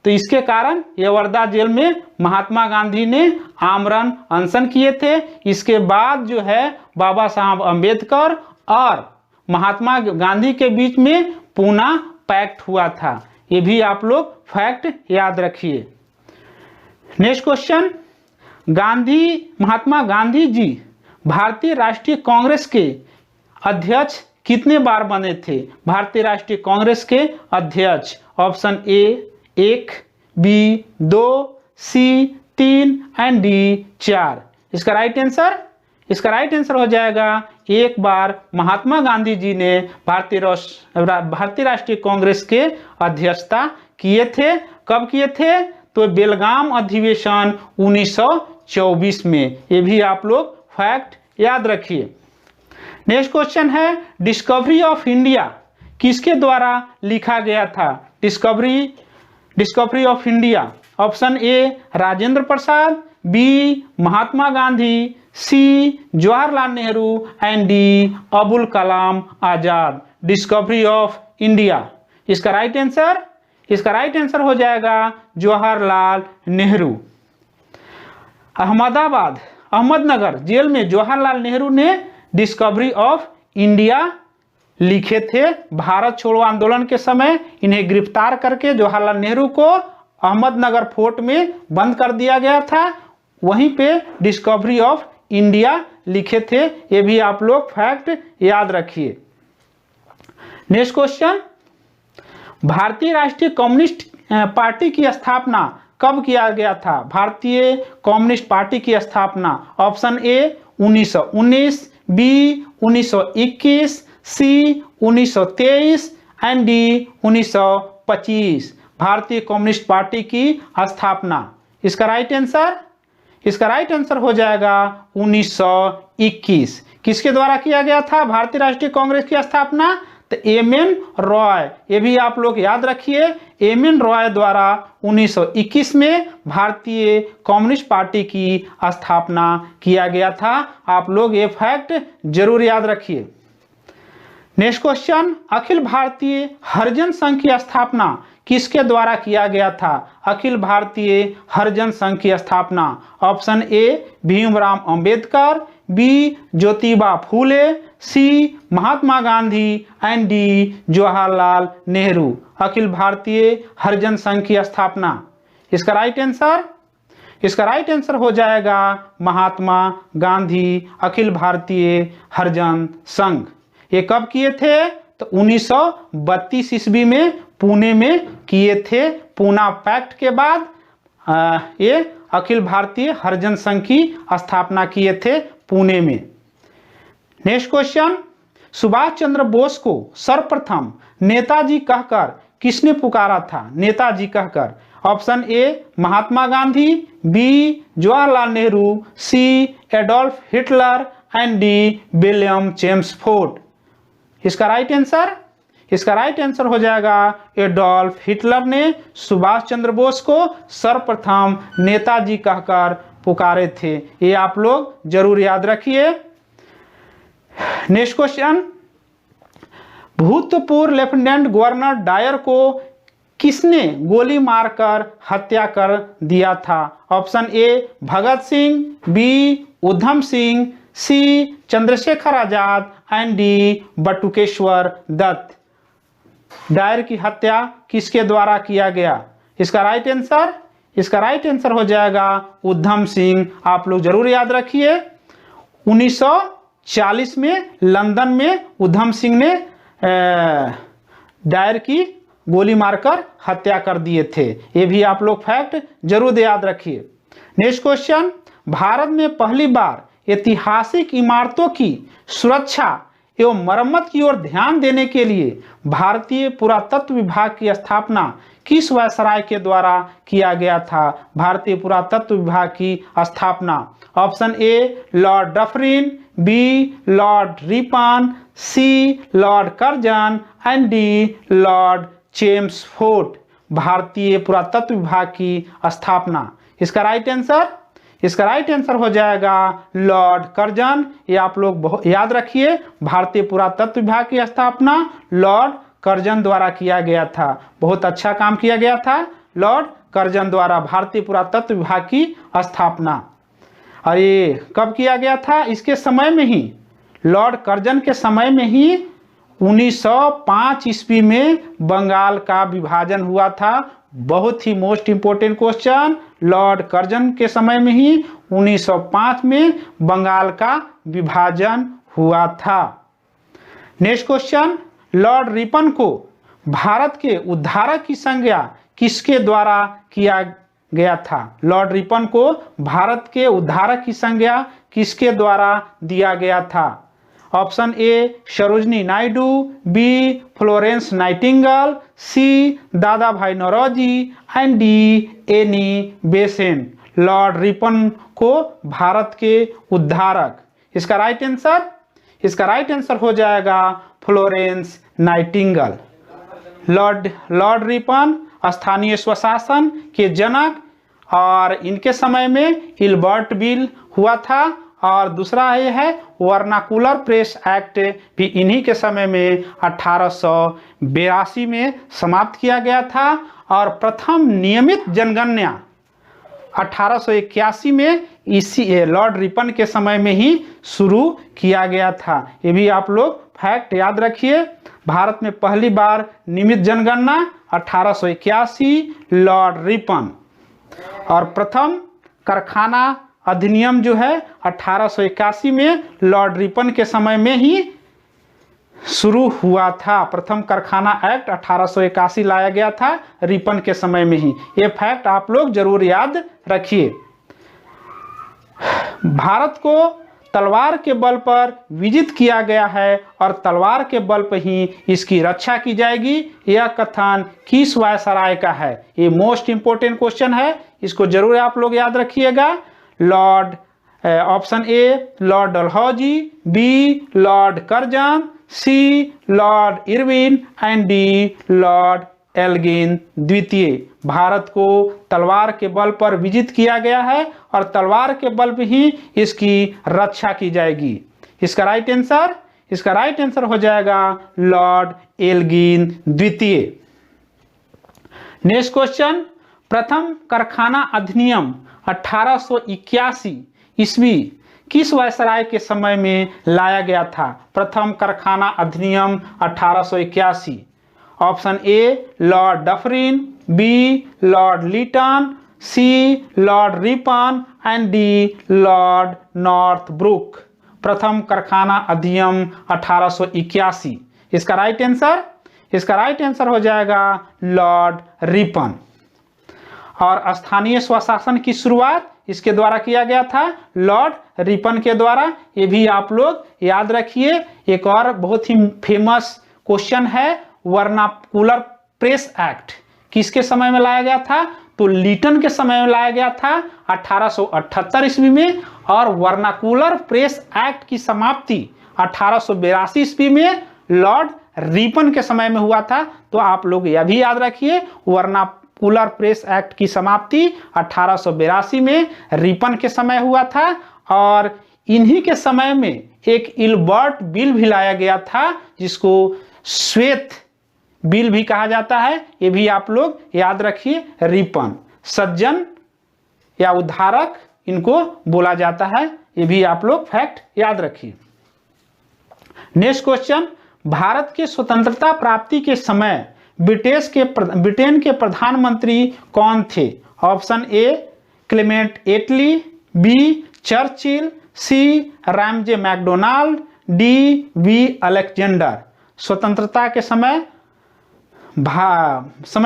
तो इसके कारण ये वर्धा जेल में महात्मा गांधी ने आमरण अनशन किए थे। इसके बाद जो है बाबा साहब अम्बेडकर और महात्मा गांधी के बीच में पूना पैक्ट हुआ था। ये भी आप लोग फैक्ट याद रखिए। नेक्स्ट क्वेश्चन, महात्मा गांधी जी भारतीय राष्ट्रीय कांग्रेस के अध्यक्ष कितने बार बने थे? भारतीय राष्ट्रीय कांग्रेस के अध्यक्ष option A 1, B 2, C 3 and D 4। इसका राइट आंसर हो जाएगा 1 बार महात्मा गांधी जी ने भारतीय राष्ट्रीय कांग्रेस के अध्यक्षता किए थे। कब किए थे? तो बेलगाम अधिवेशन 1924 में। ये भी आप लोग फैक्ट याद रखिए। नेक्स्ट क्वेश्चन है, डिस्कवरी ऑफ इंडिया किसके द्वारा लिखा गया था? Discovery of India option A Rajendra Prasad, B Mahatma Gandhi, C Jawaharlal Nehru and D Abul Kalam Azad. Discovery of India, इसका राइट आंसर हो जाएगा जवाहरलाल नेहरू। अहमदनगर जेल में जवाहरलाल नेहरू ने डिस्कवरी ऑफ इंडिया लिखे थे। भारत छोड़ो आंदोलन के समय इन्हें गिरफ्तार करके जवाहरलाल नेहरू को अहमदनगर फोर्ट में बंद कर दिया गया था। वहीं पे डिस्कवरी ऑफ इंडिया लिखे थे। ये भी आप लोग फैक्ट याद रखिए। नेक्स्ट क्वेश्चन, भारतीय राष्ट्रीय कम्युनिस्ट पार्टी की स्थापना कब किया गया था? भारतीय कम्युनिस्ट पार्टी की स्थापना option A 1919, B 1921, C 1923 and D 1925। भारतीय कम्युनिस्ट पार्टी की स्थापना, इसका राइट आंसर हो जाएगा 1921। किसके द्वारा किया गया था भारतीय राष्ट्रीय कांग्रेस की स्थापना? तो एम.एन. रॉय। ये भी आप लोग याद रखिए, एम.एन. रॉय द्वारा 1921 में भारतीय कम्युनिस्ट पार्टी की स्थापना किया गया था। आप लोग ये फैक्ट जरूर याद रखिए। नेक्स्ट क्वेश्चन, अखिल भारतीय हरिजन संघ की स्थापना किसके द्वारा किया गया था? अखिल भारतीय हरिजन संघ की स्थापना option A Bhimrao Ambedkar, B Jyotiba Phule, C Mahatma Gandhi and D Jawaharlal Nehru. Akhil Bharatiya Harijan Sangh की स्थापना, इसका राइट आंसर हो जाएगा महात्मा गांधी अखिल भारतीय हरिजन संघ। ये कब किए थे? तो 1932 ईस्वी में पुणे में किए थे। पूना पैक्ट के बाद ये अखिल भारतीय हरिजन संघ की स्थापना किए थे पुणे में। नेक्स्ट क्वेश्चन, सुभाष चंद्र बोस को सर्वप्रथम नेताजी कहकर किसने पुकारा था? नेताजी कहकर option A Mahatma Gandhi, B Jawaharlal Nehru, C Adolf Hitler and D William Chelmsford. इसका राइट आंसर हो जाएगा एडोल्फ हिटलर ने सुभाष चंद्र बोस को सर्वप्रथम नेताजी कहकर पुकारे थे। ये आप लोग जरूर याद रखिए। नेक्स्ट क्वेश्चन, भूतपूर्व लेफ्टिनेंट गवर्नर डायर को किसने गोली मारकर हत्या कर दिया था? Option A Bhagat Singh, B Udham Singh, C Chandrashekhar Azad and D Batukeshwar Dutt. Dyer की हत्या किसके द्वारा किया गया? इसका राइट आंसर हो जाएगा उधम सिंह। आप लोग जरूर याद रखिए। 1940 में लंदन में उधम सिंह ने डायर की गोली मारकर हत्या कर दिए थे। ये भी आप लोग फैक्ट जरूर याद रखिए। नेक्स्ट क्वेश्चन, भारत में पहली बार ऐतिहासिक इमारतों की सुरक्षा एवं मरम्मत की ओर ध्यान देने के लिए भारतीय पुरातत्व विभाग की स्थापना किस वायसराय के द्वारा किया गया था? भारतीय पुरातत्व विभाग की स्थापना option A Lord Dufferin, B Lord Ripon, C Lord Curzon and D Lord Chelmsford. भारतीय पुरातत्व विभाग की स्थापना, इसका राइट आंसर हो जाएगा लॉर्ड कर्जन। ये आप लोग याद रखिए। भारतीय पुरातत्व विभाग की स्थापना लॉर्ड कर्जन द्वारा किया गया था। बहुत अच्छा काम किया गया था लॉर्ड कर्जन द्वारा भारतीय पुरातत्व विभाग की स्थापना। और ये कब किया गया था? इसके समय में ही, लॉर्ड कर्जन के समय में ही 1905 ईस्वी में बंगाल का विभाजन हुआ था। बहुत ही most important question, Lord Curzon के समय में ही 1905 में बंगाल का विभाजन हुआ था। नेक्स्ट क्वेश्चन, लॉर्ड रिपन को भारत के उद्धारक की संज्ञा किसके द्वारा किया गया था? लॉर्ड रिपन को भारत के उद्धारक की संज्ञा किसके द्वारा दिया गया था? Option A Sarojini Naidu, B Florence Nightingale, C दादा भाई Naoroji and D Annie Besant. Lord Ripon को भारत के उद्धारक, इसका राइट आंसर हो जाएगा फ्लोरेंस नाइटिंगेल। लॉर्ड रिपन स्थानीय स्वशासन के जनक, और इनके समय में इल्बर्ट बिल हुआ था। और दूसरा ये है वर्नाकुलर प्रेस एक्ट, भी इन्हीं के समय में 1882 में समाप्त किया गया था। और प्रथम नियमित जनगणना 1881 में इसी लॉर्ड रिपन के समय में ही शुरू किया गया था। ये भी आप लोग फैक्ट याद रखिए। भारत में पहली बार नियमित जनगणना 1881, लॉर्ड रिपन। और प्रथम कारखाना अधिनियम जो है 1881 में लॉर्ड रिपन के समय में ही शुरू हुआ था। प्रथम कारखाना एक्ट 1881 लाया गया था रिपन के समय में ही। ये फैक्ट आप लोग जरूर याद रखिए। भारत को तलवार के बल पर विजित किया गया है और तलवार के बल पर ही इसकी रक्षा की जाएगी। यह कथन किस वायसराय का है? ये मोस्ट इंपोर्टेंट क्वेश्चन है, इसको जरूर आप लोग याद रखिएगा। Option A Lord Dalhousie, B Lord Curzon, C Lord Irwin and D Lord Elgin द्वितीय। भारत को तलवार के बल पर विजित किया गया है और तलवार के बल पर ही इसकी रक्षा की जाएगी। इसका राइट आंसर हो जाएगा लॉर्ड एल्गिन द्वितीय। नेक्स्ट क्वेश्चन, प्रथम कारखाना अधिनियम 1881 ईस्वी किस वायसराय के समय में लाया गया था? प्रथम कारखाना अधिनियम 1881। Option A Lord Dufferin, B Lord Lytton, C Lord Ripon and D Lord Northbrook. प्रथम कारखाना अधिनियम 1881। इसका राइट आंसर हो जाएगा लॉर्ड रिपन। और स्थानीय स्वशासन की शुरुआत इसके द्वारा किया गया था, लॉर्ड रिपन के द्वारा। ये भी आप लोग याद रखिए। एक और बहुत ही फेमस क्वेश्चन है, वर्नाकुलर प्रेस एक्ट किसके समय में लाया गया था? तो लीटन के समय में लाया गया था 1878 ईस्वी में। और वर्नाकुलर प्रेस एक्ट की समाप्ति 1882 ईस्वी में लॉर्ड रिपन के समय में हुआ था। तो आप लोग यह भी याद रखिए, वर्नाकुलर प्रेस एक्ट की समाप्ति 1882 में रिपन के समय हुआ था। और इन्हीं के समय में एक इल्बर्ट बिल भी लाया गया था, जिसको श्वेत बिल भी कहा जाता है। ये भी आप लोग याद रखिए। रिपन सज्जन या उद्धारक इनको बोला जाता है। ये भी आप लोग फैक्ट याद रखिए। नेक्स्ट क्वेश्चन, भारत के स्वतंत्रता प्राप्ति के समय ब्रिटेन के प्रधानमंत्री कौन थे? Option A Clement Attlee, B Churchill, C Ramsay MacDonald, D V Alexander. स्वतंत्रता के समय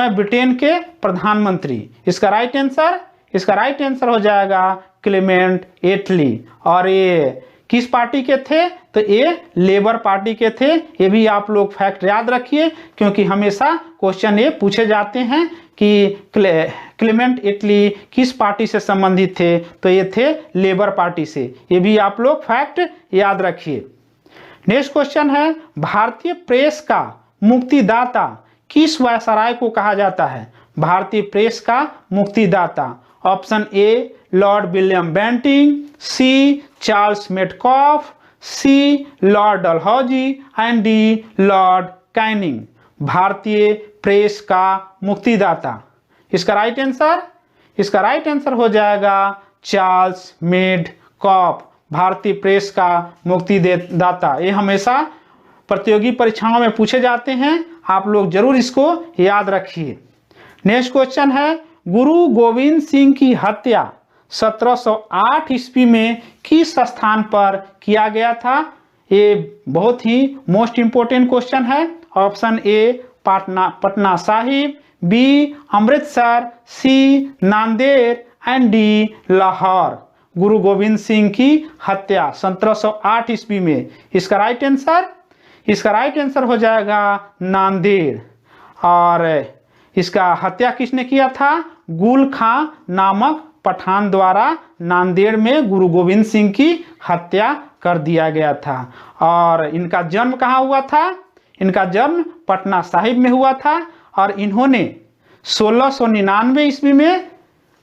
ब्रिटेन के प्रधानमंत्री। इसका राइट आंसर हो जाएगा क्लेमेंट एटली। और ये किस पार्टी के थे? तो ये लेबर पार्टी के थे। ये भी आप लोग फैक्ट याद रखिए, क्योंकि हमेशा क्वेश्चन ये पूछे जाते हैं कि क्लेमेंट एटली किस पार्टी से संबंधित थे? तो ये थे लेबर पार्टी से। ये भी आप लोग फैक्ट याद रखिए। नेक्स्ट क्वेश्चन है, भारतीय प्रेस का मुक्तिदाता किस वायसराय को कहा जाता है? भारतीय प्रेस का मुक्तिदाता। Option A Lord William Bentinck, C Charles Metcalfe, C Lord Dalhousie and D Lord Canning. भारतीय प्रेस का मुक्तिदाता, इसका राइट आंसर हो जाएगा चार्ल्स मेडकॉफ, भारतीय प्रेस का मुक्तिदाता। ये हमेशा प्रतियोगी परीक्षाओं में पूछे जाते हैं, आप लोग जरूर इसको याद रखिए। नेक्स्ट क्वेश्चन है, गुरु गोविंद सिंह की हत्या 1708 ईस्वी में किस स्थान पर किया गया था? ये बहुत ही मोस्ट इंपोर्टेंट क्वेश्चन है। Option A Patna Sahib, B Amritsar, C Nanded and D Lahore. Guru Gobind Singh की हत्या 1708 ईस्वी में। इसका राइट आंसर हो जाएगा नांदेड़। और इसका हत्या किसने किया था? गुल खां नामक पठान द्वारा नांदेड़ में गुरु गोविंद सिंह की हत्या कर दिया गया था। और इनका जन्म कहाँ हुआ था? इनका जन्म पटना साहिब में हुआ था और इन्होंने 1699 ईस्वी में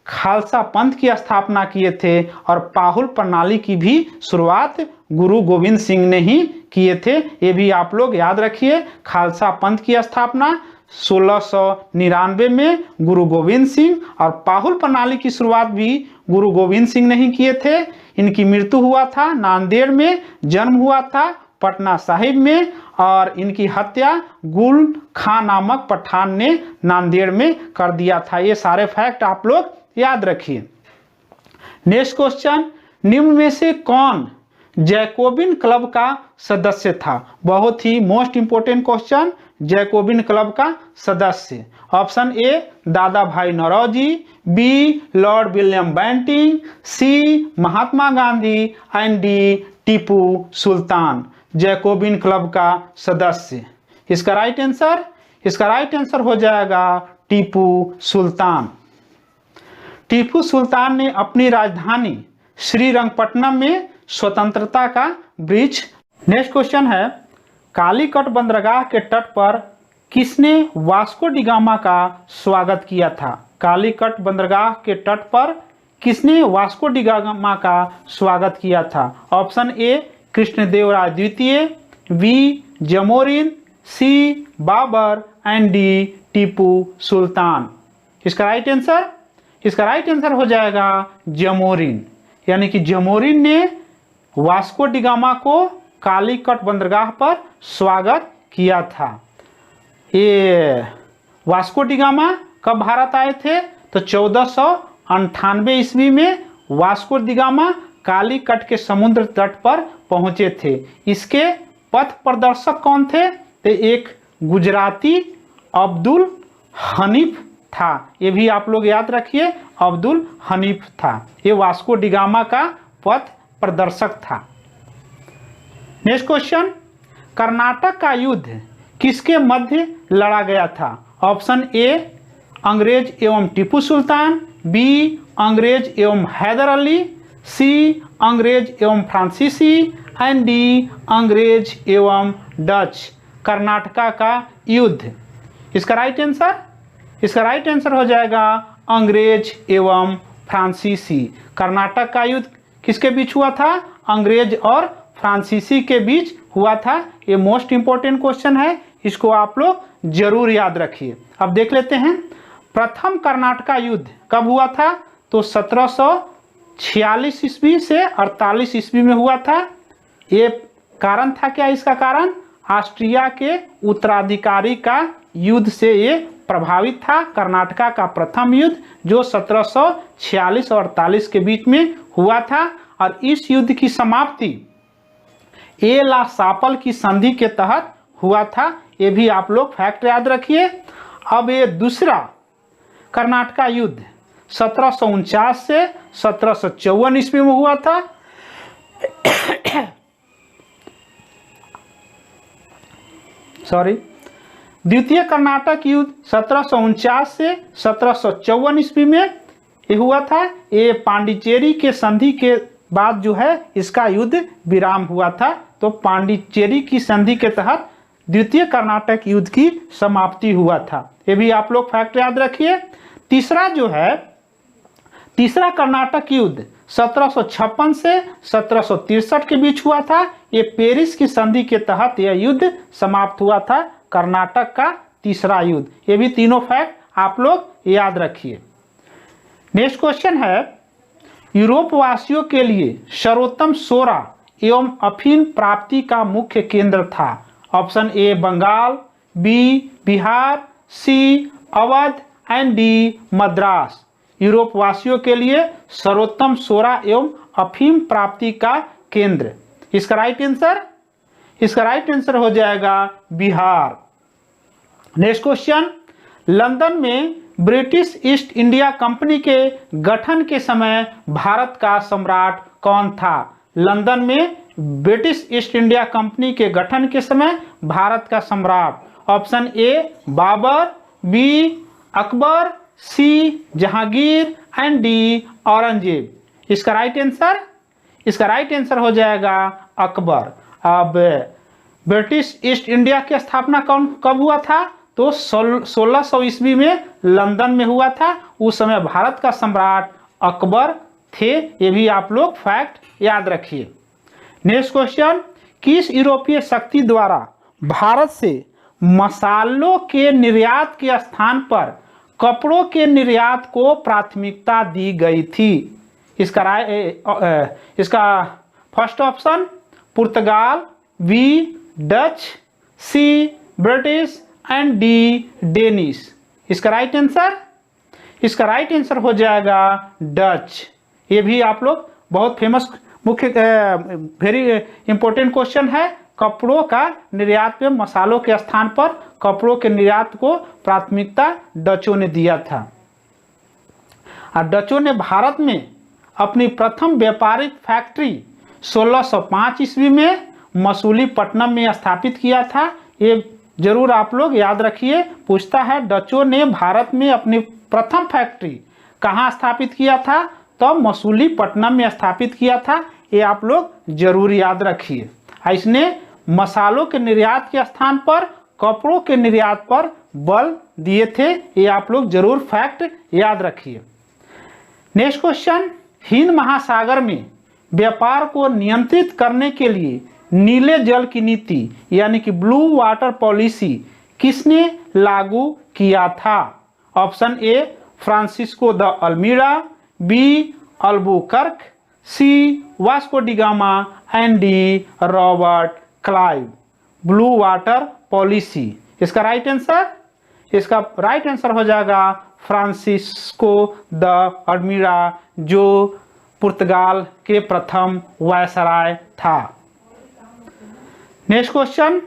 खालसा पंथ की स्थापना किए थे और पाहुल प्रणाली की भी शुरुआत गुरु गोविंद सिंह ने ही किए थे। ये भी आप लोग याद रखिए। खालसा पंथ की स्थापना 1699 में गुरु गोविंद सिंह और पाहुल प्रणाली की शुरुआत भी गुरु गोविंद सिंह ने ही किए थे। इनकी मृत्यु हुआ था नांदेड़ में, जन्म हुआ था पटना साहिब में और इनकी हत्या गुल खां नामक पठान ने नांदेड़ में कर दिया था। ये सारे फैक्ट आप लोग याद रखिए। नेक्स्ट क्वेश्चन, निम्न में से कौन जैकोबिन क्लब का सदस्य था? बहुत ही most important question. Jacobin club का सदस्य, ऑप्शन ए दादा भाई Naoroji, B Lord William Bentinck, C Mahatma Gandhi and D Tipu Sultan. Jacobin club का सदस्य। इसका राइट आंसर हो जाएगा टीपू सुल्तान। टीपू सुल्तान ने अपनी राजधानी श्रीरंगपट्टनम में स्वतंत्रता का ब्रिज। नेक्स्ट क्वेश्चन है, कालीकट बंदरगाह के तट पर किसने वास्को डी गामा का स्वागत किया था? कालीकट बंदरगाह के तट पर किसने वास्को डी गामा का स्वागत किया था? ऑप्शन ए कृष्णदेवराय द्वितीय, B Zamorin, C Babur and D Tipu Sultan. इसका राइट आंसर हो जाएगा जमोरिन। यानी कि जमोरिन ने वास्को डी गामा को कालीकट बंदरगाह पर स्वागत किया था। ये वास्को डी गामा कब भारत आए थे? तो 1498 ईस्वी में वास्को डी गामा कालीकट के समुद्र तट पर पहुंचे थे। इसके पथ प्रदर्शक कौन थे? तो एक गुजराती अब्दुल हनीफ था। ये भी आप लोग याद रखिए, अब्दुल हनीफ था। ये वास्को डी गामा का पथ प्रदर्शक था। नेक्स्ट क्वेश्चन, कर्नाटक का युद्ध किसके मध्य लड़ा गया था? ऑप्शन ए अंग्रेज एवं टीपू सुल्तान, बी अंग्रेज एवं हैदर अली, सी अंग्रेज एवं फ्रांसीसी एंड डी अंग्रेज एवं डच। कर्नाटका का युद्ध। इसका राइट आंसर हो जाएगा अंग्रेज एवं फ्रांसीसी। कर्नाटक का युद्ध किसके बीच हुआ था? अंग्रेज और फ्रांसीसी के बीच हुआ था। ये मोस्ट इंपोर्टेंट क्वेश्चन है, इसको आप लोग जरूर याद रखिए। अब देख लेते हैं प्रथम कर्नाटका युद्ध कब हुआ था? तो 1746 ईस्वी से 48 ईस्वी में हुआ था। ये कारण था क्या? इसका कारण ऑस्ट्रिया के उत्तराधिकारी का युद्ध से ये प्रभावित था। कर्नाटका का प्रथम युद्ध जो 1746 और 48 के बीच में हुआ था और इस युद्ध की समाप्ति ए ला सापल की संधि के तहत हुआ था। ये भी आप लोग फैक्ट याद रखिए। अब ये दूसरा कर्नाटका युद्ध 1749 से 1754 ईस्वी में हुआ था। द्वितीय कर्नाटक युद्ध 1749 से 1754 ईस्वी में ये हुआ था। ये पांडिचेरी के संधि के बाद जो है इसका युद्ध विराम हुआ था। तो पांडिचेरी की संधि के तहत द्वितीय कर्नाटक युद्ध की समाप्ति हुआ था। ये भी आप लोग फैक्ट याद रखिए। तीसरा जो है, तीसरा कर्नाटक युद्ध 1756 से 1763 के बीच हुआ था। ये पेरिस की संधि के तहत यह युद्ध समाप्त हुआ था, कर्नाटक का तीसरा युद्ध। ये भी तीनों फैक्ट आप लोग याद रखिए। नेक्स्ट क्वेश्चन है, यूरोप वासियों के लिए सर्वोत्तम सोरा एवं अफीम प्राप्ति का मुख्य केंद्र था। Option A Bengal, B Bihar, C Awadh and D Madras. Europe वासियों के लिए सर्वोत्तम सोरा एवं अफीम प्राप्ति का केंद्र, इसका राइट आंसर हो जाएगा बिहार। नेक्स्ट क्वेश्चन, लंदन में ब्रिटिश ईस्ट इंडिया कंपनी के गठन के समय भारत का सम्राट कौन था। लंदन में ब्रिटिश ईस्ट इंडिया कंपनी के गठन के समय भारत का सम्राट, option A Babur, B Akbar, C Jahangir and D Aurangzeb. इसका राइट आंसर हो जाएगा अकबर। अब ब्रिटिश ईस्ट इंडिया की स्थापना कब हुआ था, तो 1600 ईस्वी में लंदन में हुआ था। उस समय भारत का सम्राट अकबर थे। ये भी आप लोग फैक्ट याद रखिए। नेक्स्ट क्वेश्चन, किस यूरोपीय शक्ति द्वारा भारत से मसालों के निर्यात के स्थान पर कपड़ों के निर्यात को प्राथमिकता दी गई थी। इसका फर्स्ट ऑप्शन पुर्तगाल, B Dutch, C British and D Danish. इसका राइट आंसर हो जाएगा डच। ये भी आप लोग बहुत फेमस मुख्य वेरी इंपॉर्टेंट क्वेश्चन है। कपड़ों का निर्यात पे मसालों के स्थान पर कपड़ों के निर्यात को प्राथमिकता डचों ने दिया था। और डचों ने भारत में अपनी प्रथम व्यापारिक फैक्ट्री 1605 ईस्वी में मसूलीपट्टनम में स्थापित किया था। ये जरूर आप लोग याद रखिए, पूछता है डचों ने भारत में अपनी प्रथम फैक्ट्री कहाँ स्थापित किया था, तो मसूलीपट्टनम में स्थापित किया था। ये आप लोग जरूर याद रखिए। इसने मसालों के निर्यात के स्थान पर कपड़ों के निर्यात पर बल दिए थे। ये आप लोग जरूर फैक्ट याद रखिए। नेक्स्ट क्वेश्चन, हिंद महासागर में व्यापार को नियंत्रित करने के लिए नीले जल की नीति यानी कि ब्लू वाटर पॉलिसी किसने लागू किया था। Option A Francisco de Almeida, B Albuquerque, C Vasco da Gama and D Robert Clive. Blue water policy, इसका राइट आंसर हो जाएगा फ्रांसिस्को द अल्मीड़ा, जो पुर्तगाल के प्रथम वायसराय था। नेक्स्ट क्वेश्चन,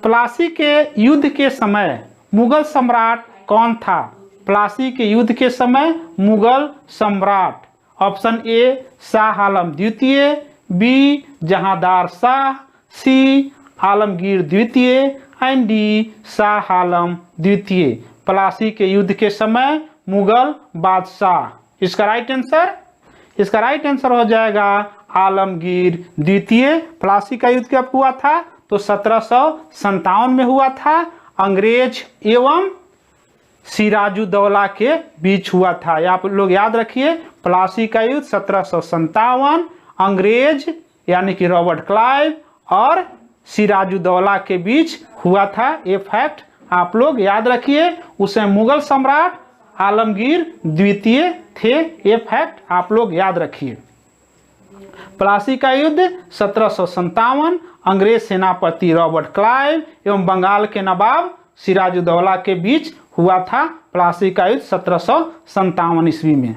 प्लासी के युद्ध के समय मुगल सम्राट कौन था। प्लासी के युद्ध के समय मुगल सम्राट, ऑप्शन ए शाह आलम द्वितीय, बी जहांदार शाह, सी आलमगीर द्वितीय एंड डी शाह आलम द्वितीय। प्लासी के युद्ध के समय मुगल बादशाह। इसका राइट आंसर हो जाएगा आलमगीर द्वितीय। प्लासी का युद्ध कब हुआ था, तो 1757 में हुआ था। अंग्रेज एवं सिराजुद्दौला के बीच हुआ था। आप लोग याद रखिए, प्लासी का युद्ध 1757 अंग्रेज यानी कि रॉबर्ट क्लाइव और सिराजुद्दौला के बीच हुआ था। ये फैक्ट आप लोग याद रखिए। उसे मुगल सम्राट आलमगीर द्वितीय थे। ये फैक्ट आप लोग याद रखिए। प्लासी का युद्ध 1757 अंग्रेज सेनापति रॉबर्ट क्लाइव एवं बंगाल के नवाब सिराजुद्दौला के बीच हुआ था। प्लासी का युद्ध 1757 ईस्वी में।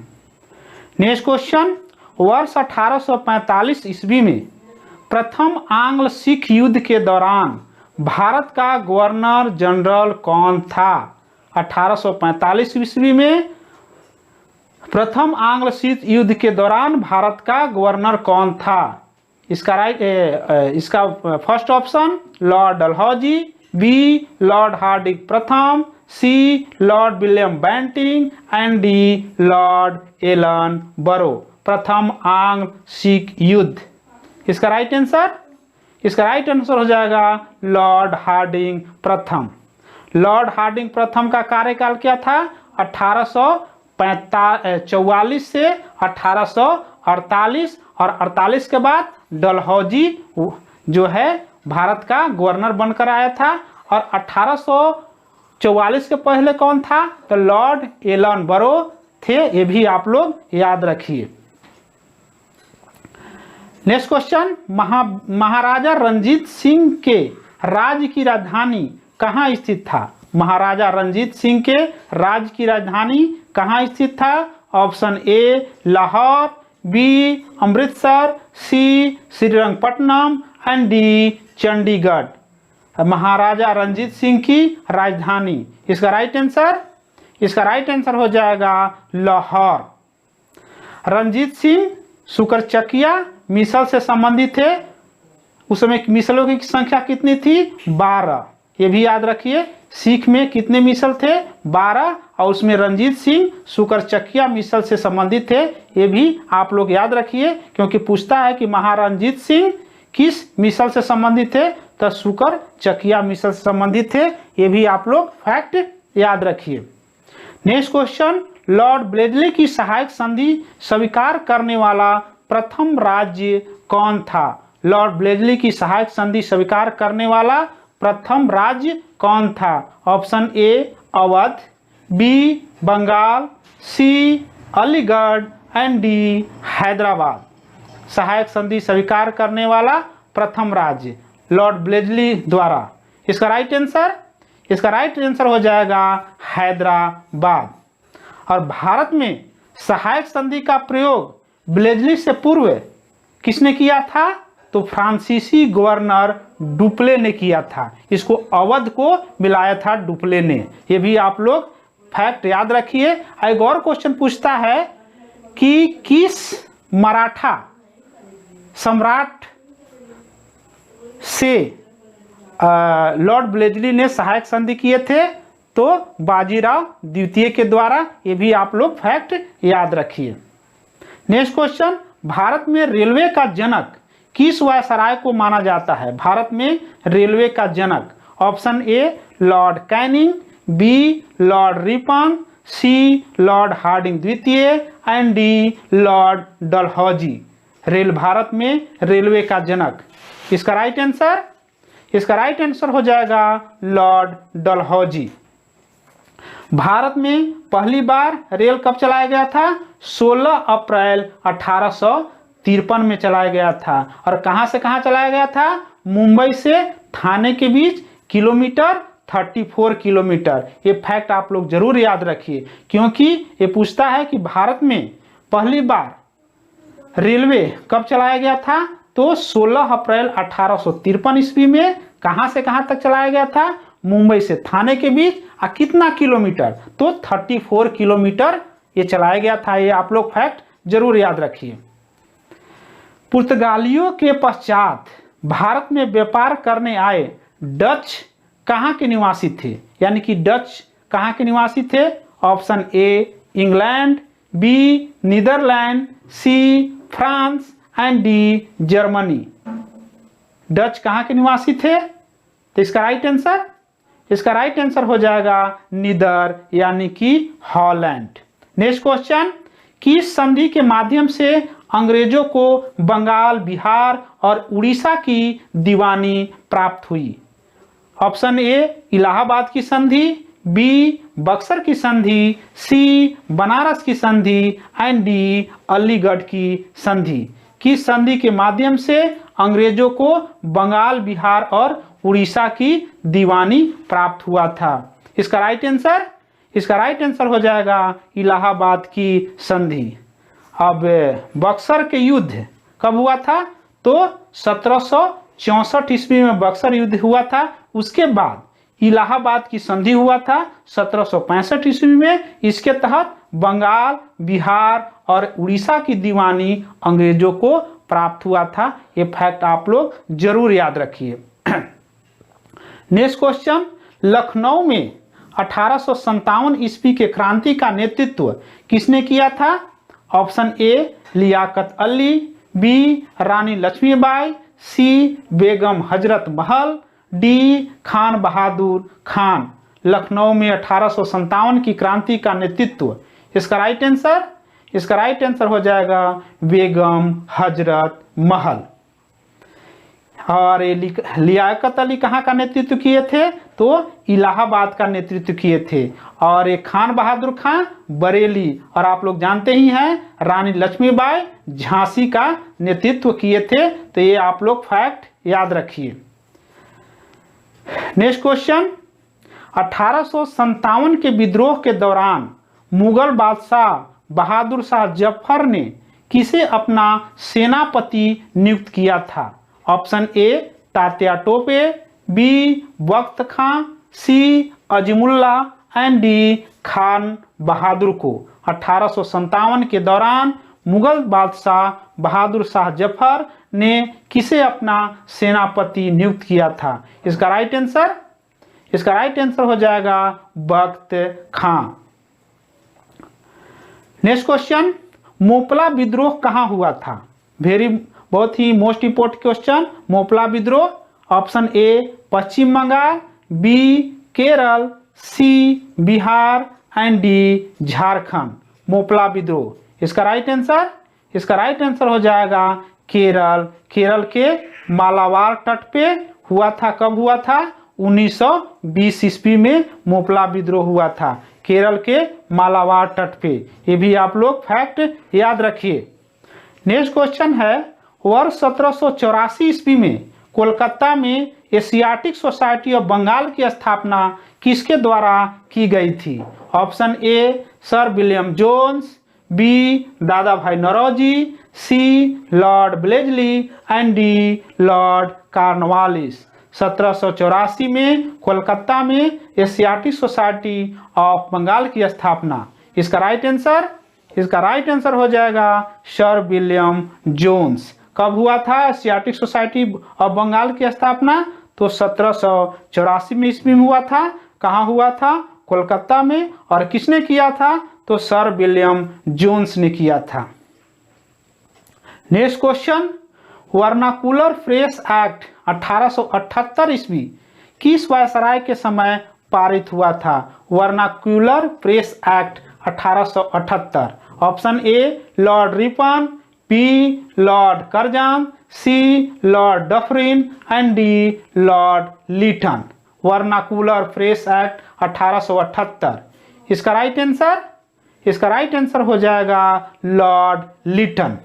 नेक्स्ट क्वेश्चन, वर्ष 1845 ईस्वी में प्रथम आंग्ल सिख युद्ध के दौरान भारत का गवर्नर जनरल कौन था। 1845 ईस्वी में प्रथम आंग्ल सिख युद्ध के दौरान भारत का गवर्नर कौन था। इसका first option Lord Dalhousie, B Lord Hardinge प्रथम, C Lord William Bentinck and D Lord Ellenborough. प्रथम आंग्ल सिख युद्ध, इसका राइट आंसर हो जाएगा लॉर्ड हार्डिंग प्रथम। लॉर्ड हार्डिंग प्रथम का कार्यकाल क्या था, 1844 से 1848 और 48 के बाद डलहौजी जो है भारत का गवर्नर बनकर आया था। और 1848 44 के पहले कौन था? तो लॉर्ड एलन बरो थे, ये भी आप लोग याद रखिए। नेक्स्ट क्वेश्चन, महाराजा रंजीत सिंह के राज्य की राजधानी कहाँ स्थित था? महाराजा रंजीत सिंह के राज्य की राजधानी कहाँ स्थित था? Option A Lahore, B Amritsar, C Srirangapatna and D Chandigarh. Maharaja Ranjit Singh की राजधानी, इसका राइट आंसर हो जाएगा लाहौर। रंजीत सिंह शुक्रचकिया मिसल से संबंधित थे। उस समय मिसलों की संख्या कितनी थी? 12। ये भी याद रखिए, सिख में कितने मिसल थे? 12, और उसमें रंजीत सिंह शुक्रचकिया मिसल से संबंधित थे। ये भी आप लोग याद रखिए, क्योंकि पूछता है कि महारंजीत सिंह किस मिसल से संबंधित थे? तो शुक्रचकिया मिसल से संबंधित थे। ये भी आप लोग फैक्ट याद रखिए। नेक्स्ट क्वेश्चन, लॉर्ड ब्लेडली की सहायक संधि स्वीकार करने वाला प्रथम राज्य कौन था? लॉर्ड ब्लेडली की सहायक संधि स्वीकार करने वाला प्रथम राज्य कौन था? Option A Awadh, B Bengal, C Aligarh and D Hyderabad. सहायक संधि स्वीकार करने वाला प्रथम राज्य लॉर्ड ब्लेडली द्वारा। इसका राइट आंसर हो जाएगा हैदराबाद। और भारत में सहायक संधि का प्रयोग ब्लेडली से पूर्व किसने किया था? तो फ्रांसीसी गवर्नर डुप्ले ने किया था। इसको अवध को मिलाया था डुप्ले ने। ये भी आप लोग फैक्ट याद रखिए। एक और क्वेश्चन पूछता है कि किस मराठा सम्राट से लॉर्ड ब्लेडली ने सहायक संधि किए थे? तो बाजीराव द्वितीय के द्वारा। ये भी आप लोग फैक्ट याद रखिए। नेक्स्ट क्वेश्चन, भारत में रेलवे का जनक किस वायसराय को माना जाता है? भारत में रेलवे का जनक, option A Lord Canning, B Lord Ripon, C Lord Hardinge द्वितीय and D Lord Dalhousie. Bharat में रेलवे का जनक, इसका राइट आंसर हो जाएगा लॉर्ड डलहौजी। भारत में पहली बार रेल कब चलाया गया था? 16 अप्रैल 1853 में चलाया गया था। और कहां से कहां चलाया गया था? मुंबई से थाने के बीच किलोमीटर 34 किलोमीटर। ये फैक्ट आप लोग जरूर याद रखिए, क्योंकि ये पूछता है कि भारत में पहली बार रेलवे कब चलाया गया था? तो 16 अप्रैल 1853 ईस्वी में। कहां से कहां तक चलाया गया था? मुंबई से थाने के बीच। कितना किलोमीटर? तो 34 किलोमीटर ये चलाया गया था। ये आप लोग फैक्ट जरूर याद रखिए। पुर्तगालियों के पश्चात भारत में व्यापार करने आए डच कहाँ के निवासी थे? यानी कि डच कहाँ के निवासी थे? Option A England, B Netherland, C France and D Germany. Dutch कहाँ के निवासी थे? तो इसका राइट आंसर हो जाएगा नीदर, यानी कि हॉलैंड। नेक्स्ट क्वेश्चन, किस संधि के माध्यम से अंग्रेजों को बंगाल, बिहार और उड़ीसा की दीवानी प्राप्त हुई? ऑप्शन ए इलाहाबाद की संधि, बी बक्सर की संधि, सी बनारस की संधि एंड डी अलीगढ़ की संधि। किस संधि के माध्यम से अंग्रेजों को बंगाल, बिहार और उड़ीसा की दीवानी प्राप्त हुआ था? इसका राइट आंसर हो जाएगा इलाहाबाद की संधि। अब बक्सर के युद्ध कब हुआ था? तो 1764 ईस्वी में बक्सर युद्ध हुआ था। उसके बाद इलाहाबाद की संधि हुआ था 1765 ईस्वी में। इसके तहत बंगाल, बिहार और उड़ीसा की दीवानी अंग्रेजों को प्राप्त हुआ था। ये फैक्ट आप लोग जरूर याद रखिए। नेक्स्ट क्वेश्चन, लखनऊ में 1857 ईस्वी के क्रांति का नेतृत्व किसने किया था? Option A Liaqat Ali, B Rani Lakshmibai, C Begum Hazrat Mahal, D Khan Bahadur Khan. Lucknow में 1857 की क्रांति का नेतृत्व, इसका राइट आंसर हो जाएगा बेगम हजरत महल। और लियाकत अली कहाँ का नेतृत्व किए थे, तो इलाहाबाद का नेतृत्व किए थे। और ये खान बहादुर खां बरेली, और आप लोग जानते ही हैं रानी लक्ष्मीबाई झांसी का नेतृत्व किए थे। तो ये आप लोग फैक्ट याद रखिए। नेक्स्ट क्वेश्चन, 1857 के विद्रोह के दौरान मुगल बादशाह बहादुर शाह जफर ने किसे अपना सेनापति नियुक्त किया था? Option A Tatya Tope, B Bakht Khan, C Azimullah and D Khan Bahadur को 1857 के दौरान मुगल बादशाह बहादुर शाह जफर ने किसे अपना सेनापति नियुक्त किया था? इसका राइट आंसर हो जाएगा वक्त खां। नेक्स्ट क्वेश्चन, मोपला विद्रोह कहाँ हुआ था? बहुत ही मोस्ट इंपोर्टेंट क्वेश्चन। मोपला विद्रोह option A Paschim Bengal, B Kerala, C Bihar and D Jharkhand. Moplah विद्रोह, इसका राइट आंसर हो जाएगा केरल। केरल के मालाबार तट पे हुआ था। कब हुआ था? 1920 ईस्वी में मोपला विद्रोह हुआ था, केरल के मालाबार तट पे। ये भी आप लोग फैक्ट याद रखिए। नेक्स्ट क्वेश्चन है, वर्ष 1784 ईस्वी में कोलकाता में एशियाटिक सोसाइटी ऑफ बंगाल की स्थापना किसके द्वारा की गई थी? Option A sir William Jones, B दादा भाई Naoroji, C Lord Wellesley and D Lord Cornwallis. 1784 में कोलकाता में एशियाटिक सोसाइटी ऑफ बंगाल की स्थापना। इसका राइट आंसर हो जाएगा सर विलियम जोन्स। कब हुआ था एशियाटिक सोसाइटी ऑफ बंगाल की स्थापना? तो 1784 में ईस्वी में हुआ था। कहाँ हुआ था? कोलकाता में। और किसने किया था? तो सर विलियम जोन्स ने किया था। Next question, vernacular press act 1878 ईस्वी किस वायसराय के समय पारित हुआ था? Vernacular press act 1878। Option A Lord Ripon, B Lord Curzon, C Lord Dufferin and D Lord Lytton. Vernacular press act 1878। इसका राइट आंसर हो जाएगा लॉर्ड लीटन।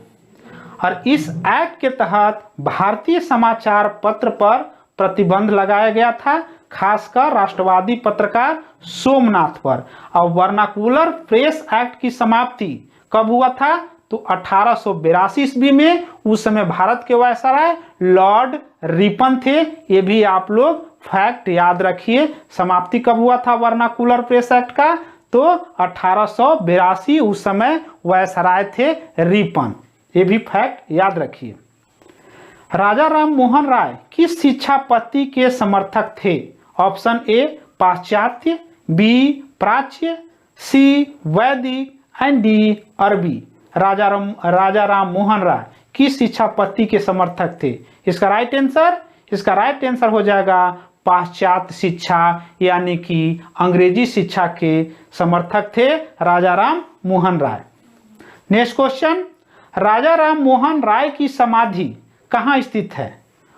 और इस एक्ट के तहत भारतीय समाचार पत्र पर प्रतिबंध लगाया गया था, खासकर राष्ट्रवादी पत्रकार सोमनाथ पर। और वर्नाकुलर फ्रेश एक्ट की समाप्ति कब हुआ था? तो 1882 ईस्वी में। उस समय भारत के वायसराय लॉर्ड रिपन थे। ये भी आप लोग फैक्ट याद रखिए। समाप्ति कब हुआ था वर्नाकुलर फ्रेश एक्ट का? तो 1882। उस समय वायसराय थे रिपन। ये भी फैक्ट याद रखिए। राजा राम मोहन राय किस शिक्षा पद्धति के समर्थक थे? ऑप्शन ए पाश्चात्य, बी प्राच्य, सी वैदिक एंड डी अरबी। राजा राम मोहन राय किस शिक्षा पद्धति के समर्थक थे? इसका राइट आंसर हो जाएगा पाश्चात्य शिक्षा, यानी कि अंग्रेजी शिक्षा के समर्थक थे राजा राम मोहन राय। नेक्स्ट क्वेश्चन, राजा राम मोहन राय की समाधि कहाँ स्थित है?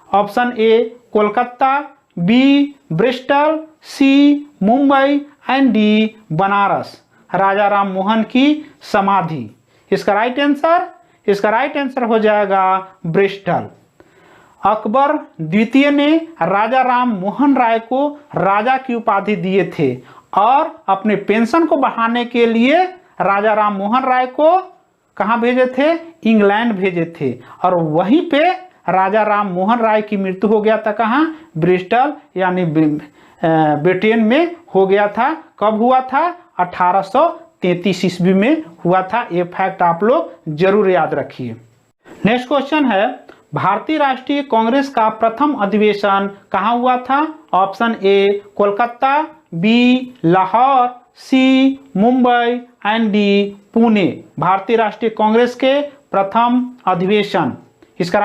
Option A Kolkata, B Bristol, C Mumbai and D Banaras. Raja Ram Mohan की समाधि। इसका राइट आंसर हो जाएगा ब्रिस्टल। अकबर द्वितीय ने राजा राम मोहन राय को राजा की उपाधि दिए थे और अपने पेंशन को बढ़ाने के लिए राजा राम मोहन राय को कहाँ भेजे थे? इंग्लैंड भेजे थे। और वहीं पे राजा राम मोहन राय की मृत्यु हो गया था। कहाँ? ब्रिस्टल, यानी ब्रिटेन में हो गया था। कब हुआ था? 1833 ईस्वी में हुआ था। ये फैक्ट आप लोग जरूर याद रखिए। नेक्स्ट क्वेश्चन है, भारतीय राष्ट्रीय कांग्रेस का प्रथम अधिवेशन कहाँ हुआ था? Option A Kolkata, B Lahore, C Mumbai and D Pune. भारतीय राष्ट्रीय कांग्रेस के प्रथम अधिवेशन। इसका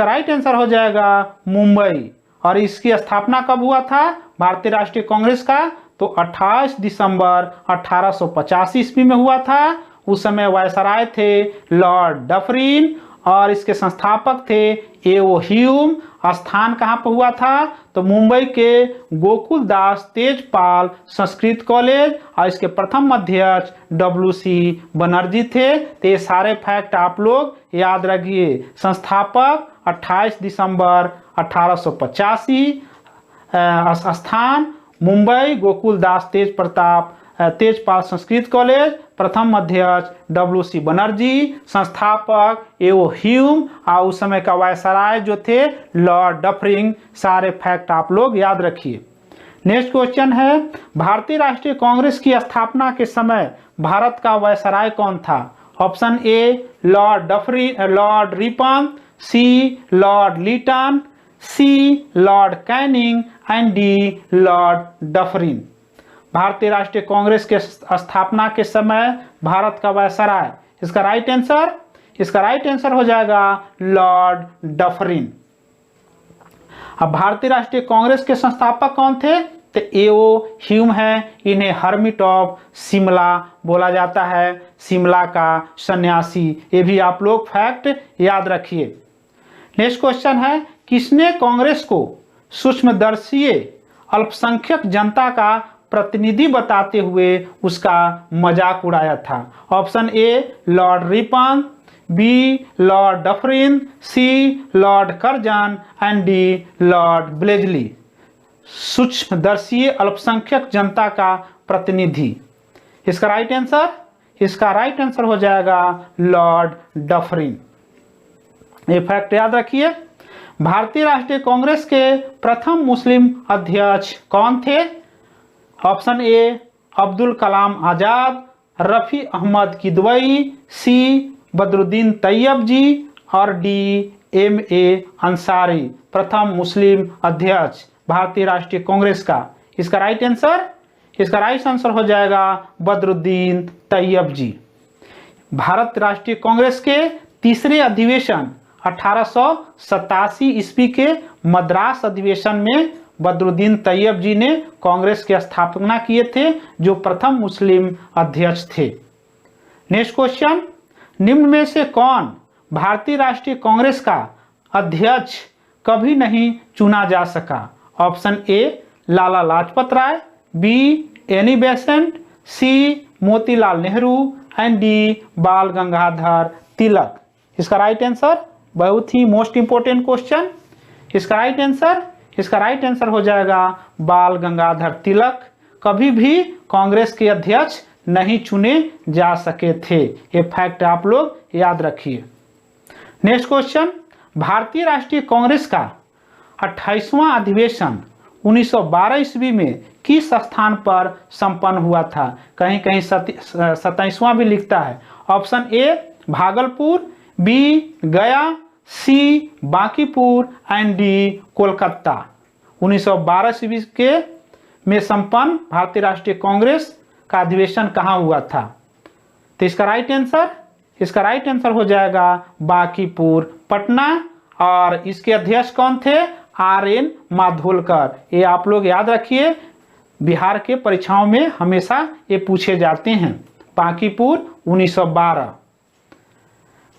राइट आंसर हो जाएगा मुंबई। और इसकी स्थापना कब हुआ था भारतीय राष्ट्रीय कांग्रेस का? तो 28 दिसंबर 1885 ईस्वी में हुआ था। उस समय वायसराय थे लॉर्ड डफरिन और इसके संस्थापक थे एओ ह्यूम। स्थान कहाँ पर हुआ था? तो मुंबई के गोकुल दास तेजपाल संस्कृत कॉलेज, और इसके प्रथम अध्यक्ष WC बनर्जी थे। तो ये सारे फैक्ट आप लोग याद रखिए। संस्थापक 28 दिसंबर 1885, स्थान मुंबई गोकुल दास तेजपाल संस्कृत कॉलेज, प्रथम अध्यक्ष WC बनर्जी, संस्थापक एओ ह्यूम, और उस समय का वायसराय जो थे लॉर्ड डफरिंग। सारे फैक्ट आप लोग याद रखिए। नेक्स्ट क्वेश्चन है, भारतीय राष्ट्रीय कांग्रेस की स्थापना के समय भारत का वायसराय कौन था? Option A Lord Ripon, C Lord Lytton, C Lord Canning and D Lord Dufferin. भारतीय राष्ट्रीय कांग्रेस के स्थापना के समय भारत का वायसराय, इसका राइट आंसर हो जाएगा लॉर्ड डफरिन। अब भारतीय राष्ट्रीय कांग्रेस के संस्थापक कौन थे? तो एओ ह्यूम है। इन्हें हर्मिट ऑफ शिमला बोला जाता है, शिमला का सन्यासी। ये भी आप लोग फैक्ट याद रखिए। नेक्स्ट क्वेश्चन है, किसने कांग्रेस को सूक्ष्मदर्शीय अल्पसंख्यक जनता का प्रतिनिधि बताते हुए उसका मजाक उड़ाया था? Option A Lord Ripon, B Lord Dufferin, C Lord Curzon and D Lord Wellesley. सूक्ष्मदर्शीय अल्पसंख्यक जनता का प्रतिनिधि, इसका राइट आंसर हो जाएगा लॉर्ड डफरिन। ये फैक्ट याद रखिए। भारतीय राष्ट्रीय कांग्रेस के प्रथम मुस्लिम अध्यक्ष कौन थे? ऑप्शन ए अब्दुल कलाम आजाद, रफी अहमद किदवई, सी बदरुद्दीन तैयब जी, और डी MA अंसारी। प्रथम मुस्लिम अध्यक्ष भारतीय राष्ट्रीय कांग्रेस का, इसका राइट आंसर हो जाएगा बदरुद्दीन तैयब जी। भारत राष्ट्रीय कांग्रेस के तीसरे अधिवेशन 1887 ईस्वी के मद्रास अधिवेशन में बदरुद्दीन तैयब जी ने कांग्रेस की स्थापना किए थे, जो प्रथम मुस्लिम अध्यक्ष थे। नेक्स्ट क्वेश्चन, निम्न में से कौन भारतीय राष्ट्रीय कांग्रेस का अध्यक्ष कभी नहीं चुना जा सका? Option A Lala Lajpat Rai, B Annie Besant, C Motilal Nehru and D Bal Gangadhar Tilak. इसका राइट आंसर, बहुत ही मोस्ट इंपोर्टेंट क्वेश्चन, इसका राइट आंसर हो जाएगा बाल गंगाधर तिलक। कभी भी कांग्रेस के अध्यक्ष नहीं चुने जा सके थे। ये फैक्ट आप लोग याद रखिए। नेक्स्ट क्वेश्चन, भारतीय राष्ट्रीय कांग्रेस का 28वां अधिवेशन 1912 ईस्वी में किस स्थान पर संपन्न हुआ था? कहीं कहीं 27वां भी लिखता है। ऑप्शन ए भागलपुर, बी गया, सी बांकीपुर एंड डी कोलकाता। 1912 ईस्वी के में संपन्न भारतीय राष्ट्रीय कांग्रेस का अधिवेशन कहाँ हुआ था? तो इसका राइट आंसर हो जाएगा बांकीपुर, पटना। और इसके अध्यक्ष कौन थे? RN माधोलकर। ये आप लोग याद रखिए, बिहार के परीक्षाओं में हमेशा ये पूछे जाते हैं। बांकीपुर 1912।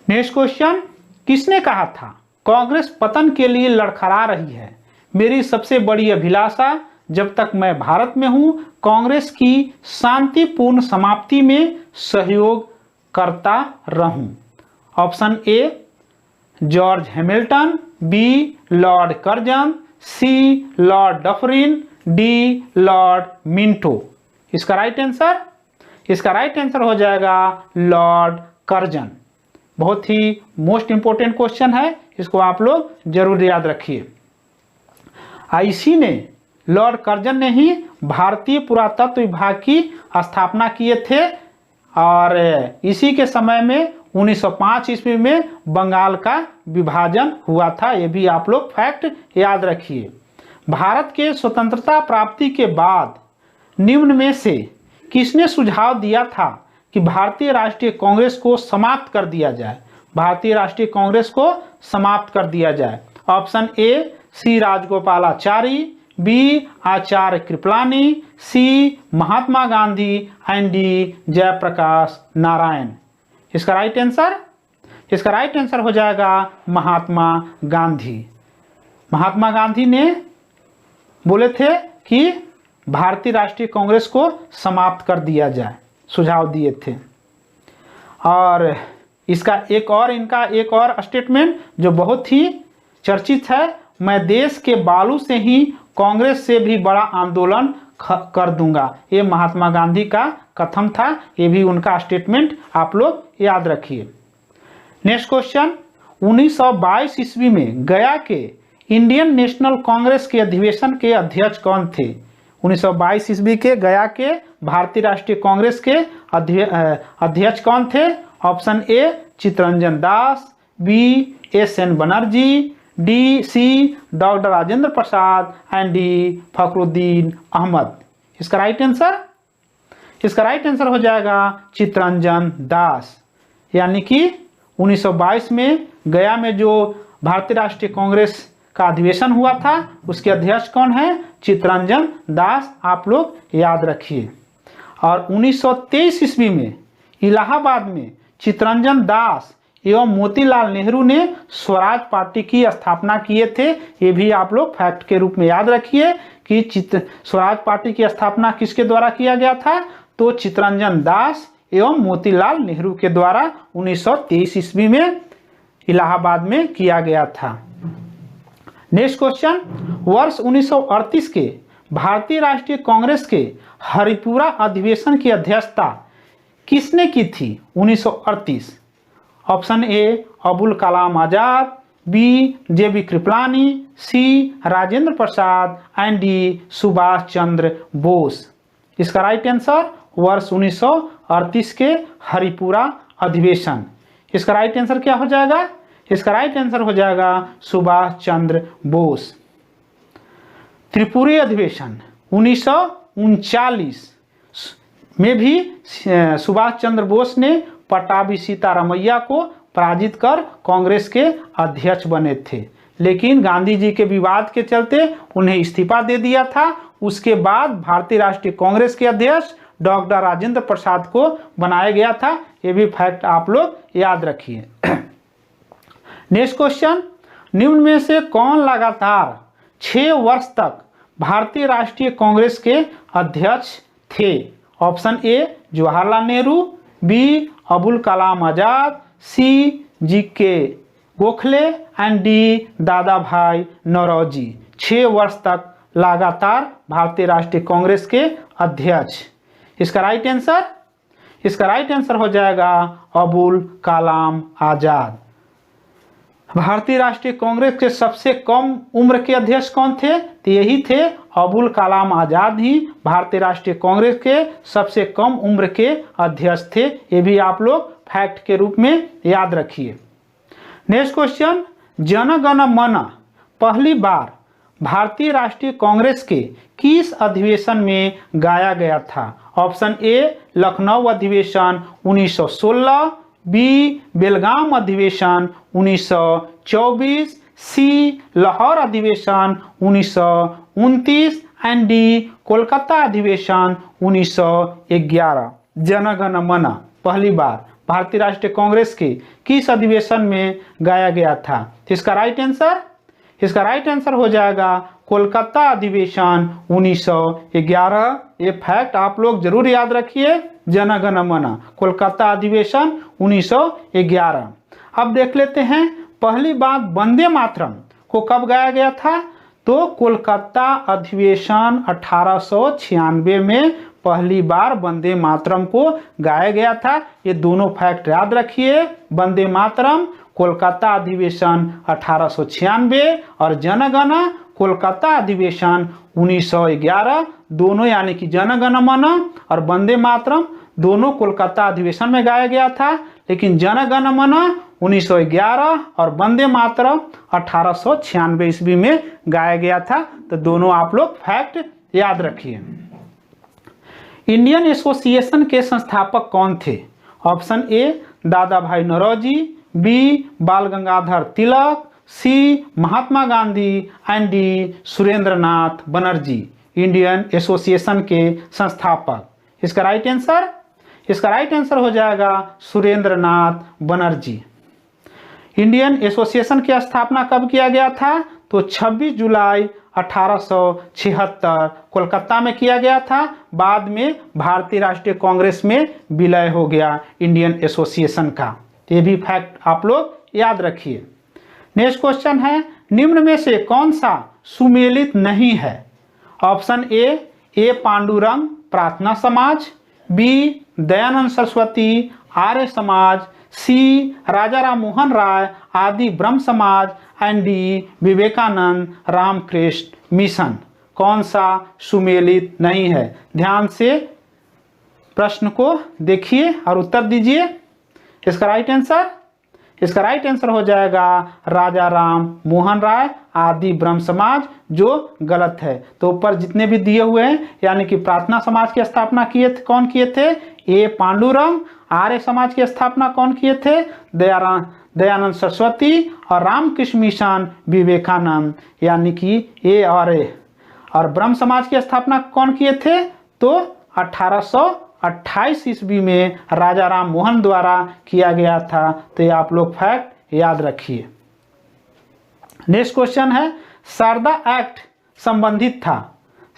नेक्स्ट क्वेश्चन, किसने कहा था कांग्रेस पतन के लिए लड़खड़ा रही है? मेरी सबसे बड़ी अभिलाषा जब तक मैं भारत में हूं कांग्रेस की शांतिपूर्ण समाप्ति में सहयोग करता रहूं। Option A George Hamilton, B Lord Curzon, C Lord Dufferin, D Lord Minto. इसका राइट आंसर हो जाएगा लॉर्ड कर्जन। बहुत ही मोस्ट इंपोर्टेंट क्वेश्चन है, इसको आप लोग जरूर याद रखिए। इसी ने लॉर्ड कर्जन ने ही भारतीय पुरातत्व विभाग की स्थापना किए थे, और इसी के समय में 1905 ईस्वी में बंगाल का विभाजन हुआ था। ये भी आप लोग फैक्ट याद रखिए। भारत के स्वतंत्रता प्राप्ति के बाद निम्न में से किसने सुझाव दिया था कि भारतीय राष्ट्रीय कांग्रेस को समाप्त कर दिया जाए? भारतीय राष्ट्रीय कांग्रेस को समाप्त कर दिया जाए। Option A C Rajagopalachari, B Acharya Kripalani, C Mahatma Gandhi and D Jayaprakash Narayan. इसका इसका राइट आंसर हो जाएगा महात्मा गांधी। महात्मा गांधी ने बोले थे कि भारतीय राष्ट्रीय कांग्रेस को समाप्त कर दिया जाए, सुझाव दिए थे। और इसका एक और स्टेटमेंट जो बहुत ही चर्चित है, मैं देश के बालू से ही कांग्रेस से भी बड़ा आंदोलन कर दूंगा। ये महात्मा गांधी का कथन था, ये भी उनका स्टेटमेंट आप लोग याद रखिए। नेक्स्ट क्वेश्चन, 1922 ईस्वी में गया के इंडियन नेशनल कांग्रेस के अधिवेशन के अध्यक्ष कौन थे? 1922 ईस्वी के गया के भारतीय राष्ट्रीय कांग्रेस के अध्यक्ष कौन थे? Option A Chittaranjan Das, B S N. Banerjee, D C doctor Rajendra Prasad and D Fakhruddin Ahmed. इसका राइट आंसर हो जाएगा चित्तरंजन दास। यानी कि 1922 में गया में जो भारतीय राष्ट्रीय कांग्रेस का अधिवेशन हुआ था उसके अध्यक्ष कौन है? चित्तरंजन दास, आप लोग याद रखिए। और 1923 ईस्वी में इलाहाबाद में चित्तरंजन दास एवं मोतीलाल नेहरू ने स्वराज पार्टी की स्थापना किए थे। ये भी आप लोग फैक्ट के रूप में याद रखिए कि स्वराज पार्टी की स्थापना किसके द्वारा किया गया था? तो चित्तरंजन दास एवं मोतीलाल नेहरू के द्वारा 1923 ईस्वी में इलाहाबाद में किया गया था। नेक्स्ट क्वेश्चन, वर्ष 1938 के भारतीय राष्ट्रीय कांग्रेस के हरिपुरा अधिवेशन की अध्यक्षता किसने की थी? 1938। Option A Abul Kalam Azad, B J B. Kripalani, C Rajendra Prasad and D Subhash Chandra Bose. इसका राइट आंसर वर्ष 1938 के हरिपुरा अधिवेशन। इसका राइट आंसर क्या हो जाएगा? इसका राइट आंसर हो जाएगा सुभाष चंद्र बोस। त्रिपुरी अधिवेशन 1939 में भी सुभाष चंद्र बोस ने पट्टाभी सीतारामैया को पराजित कर कांग्रेस के अध्यक्ष बने थे, लेकिन गांधी जी के विवाद के चलते उन्हें इस्तीफा दे दिया था। उसके बाद भारतीय राष्ट्रीय कांग्रेस के अध्यक्ष डॉक्टर राजेंद्र प्रसाद को बनाया गया था। ये भी फैक्ट आप लोग याद रखिए। नेक्स्ट क्वेश्चन, निम्न में से कौन लगातार 6 वर्ष तक भारतीय राष्ट्रीय कांग्रेस के अध्यक्ष थे? Option A Jawaharlal Nehru, B Abul Kalam Azad, C G K. Gokhale and D Dada भाई नौरोजी। 6 वर्ष तक लगातार भारतीय राष्ट्रीय कांग्रेस के अध्यक्ष। इसका राइट आंसर हो जाएगा अबुल कलाम आजाद। भारतीय राष्ट्रीय कांग्रेस के सबसे कम उम्र के अध्यक्ष कौन थे? तो यही थे अबुल कलाम आजाद ही भारतीय राष्ट्रीय कांग्रेस के सबसे कम उम्र के अध्यक्ष थे। ये भी आप लोग फैक्ट के रूप में याद रखिए। नेक्स्ट क्वेश्चन, जन गण मन पहली बार भारतीय राष्ट्रीय कांग्रेस के किस अधिवेशन में गाया गया था? ऑप्शन ए लखनऊ अधिवेशन 1916, बी बेलगाम अधिवेशन 1924, सी लाहौर अधिवेशन 1929 एंड डी कोलकाता अधिवेशन 1911। जनगण मन पहली बार भारतीय राष्ट्रीय कांग्रेस के किस अधिवेशन में गाया गया था? इसका राइट आंसर हो जाएगा कोलकाता अधिवेशन 1911। ये फैक्ट आप लोग जरूर याद रखिए। जनगण मन कोलकाता अधिवेशन 1911। अब देख लेते हैं पहली बार वंदे मातरम को कब गाया गया था? तो कोलकाता अधिवेशन 1896 में पहली बार वंदे मातरम को गाया गया था। ये दोनों फैक्ट याद रखिए। वंदे मातरम कोलकाता अधिवेशन 1896 और जनगण कोलकाता अधिवेशन 1911। दोनों यानी कि जनगण मन और वंदे मातरम दोनों कोलकाता अधिवेशन में गाया गया था, लेकिन जनगण मन 1911 और वंदे मातरम 1896 ईस्वी में गाया गया था। तो दोनों आप लोग फैक्ट याद रखिए। इंडियन एसोसिएशन के संस्थापक कौन थे? ऑप्शन ए दादा भाई Naoroji, B Bal Gangadhar Tilak, C Mahatma Gandhi and D Surendranath Banerjee. Indian Association के संस्थापक। इसका राइट आंसर हो जाएगा Surendranath Banerjee. Indian Association की स्थापना कब किया गया था? तो 26 जुलाई 1876 कोलकाता में किया गया था। बाद में भारतीय राष्ट्रीय कांग्रेस में विलय हो गया इंडियन एसोसिएशन का। ये भी फैक्ट आप लोग याद रखिए। नेक्स्ट क्वेश्चन है, निम्न में से कौन सा सुमेलित नहीं है? ऑप्शन ए पांडुरंग प्रार्थना समाज, बी दयानंद सरस्वती आर्य समाज, सी राजा राम मोहन राय आदि Brahmo Samaj and D Vivekananda Ramakrishna Mission. कौन सा सुमेलित नहीं है? ध्यान से प्रश्न को देखिए और उत्तर दीजिए। इसका राइट आंसर हो जाएगा राजा राम मोहन राय आदि ब्रह्म समाज, जो गलत है। तो ऊपर जितने भी दिए हुए हैं, यानी कि प्रार्थना समाज की स्थापना कौन किए थे? ए पांडुरंग। आर्य समाज की स्थापना कौन किए थे? दयानंद सरस्वती। और रामकृष्ण मिशन विवेकानंद, यानी कि ए और ब्रह्म समाज की स्थापना कौन किए थे? तो 1828 ईस्वी में राजा राम मोहन द्वारा किया गया था। तो ये आप लोग फैक्ट याद रखिए। नेक्स्ट क्वेश्चन है, शारदा एक्ट संबंधित था।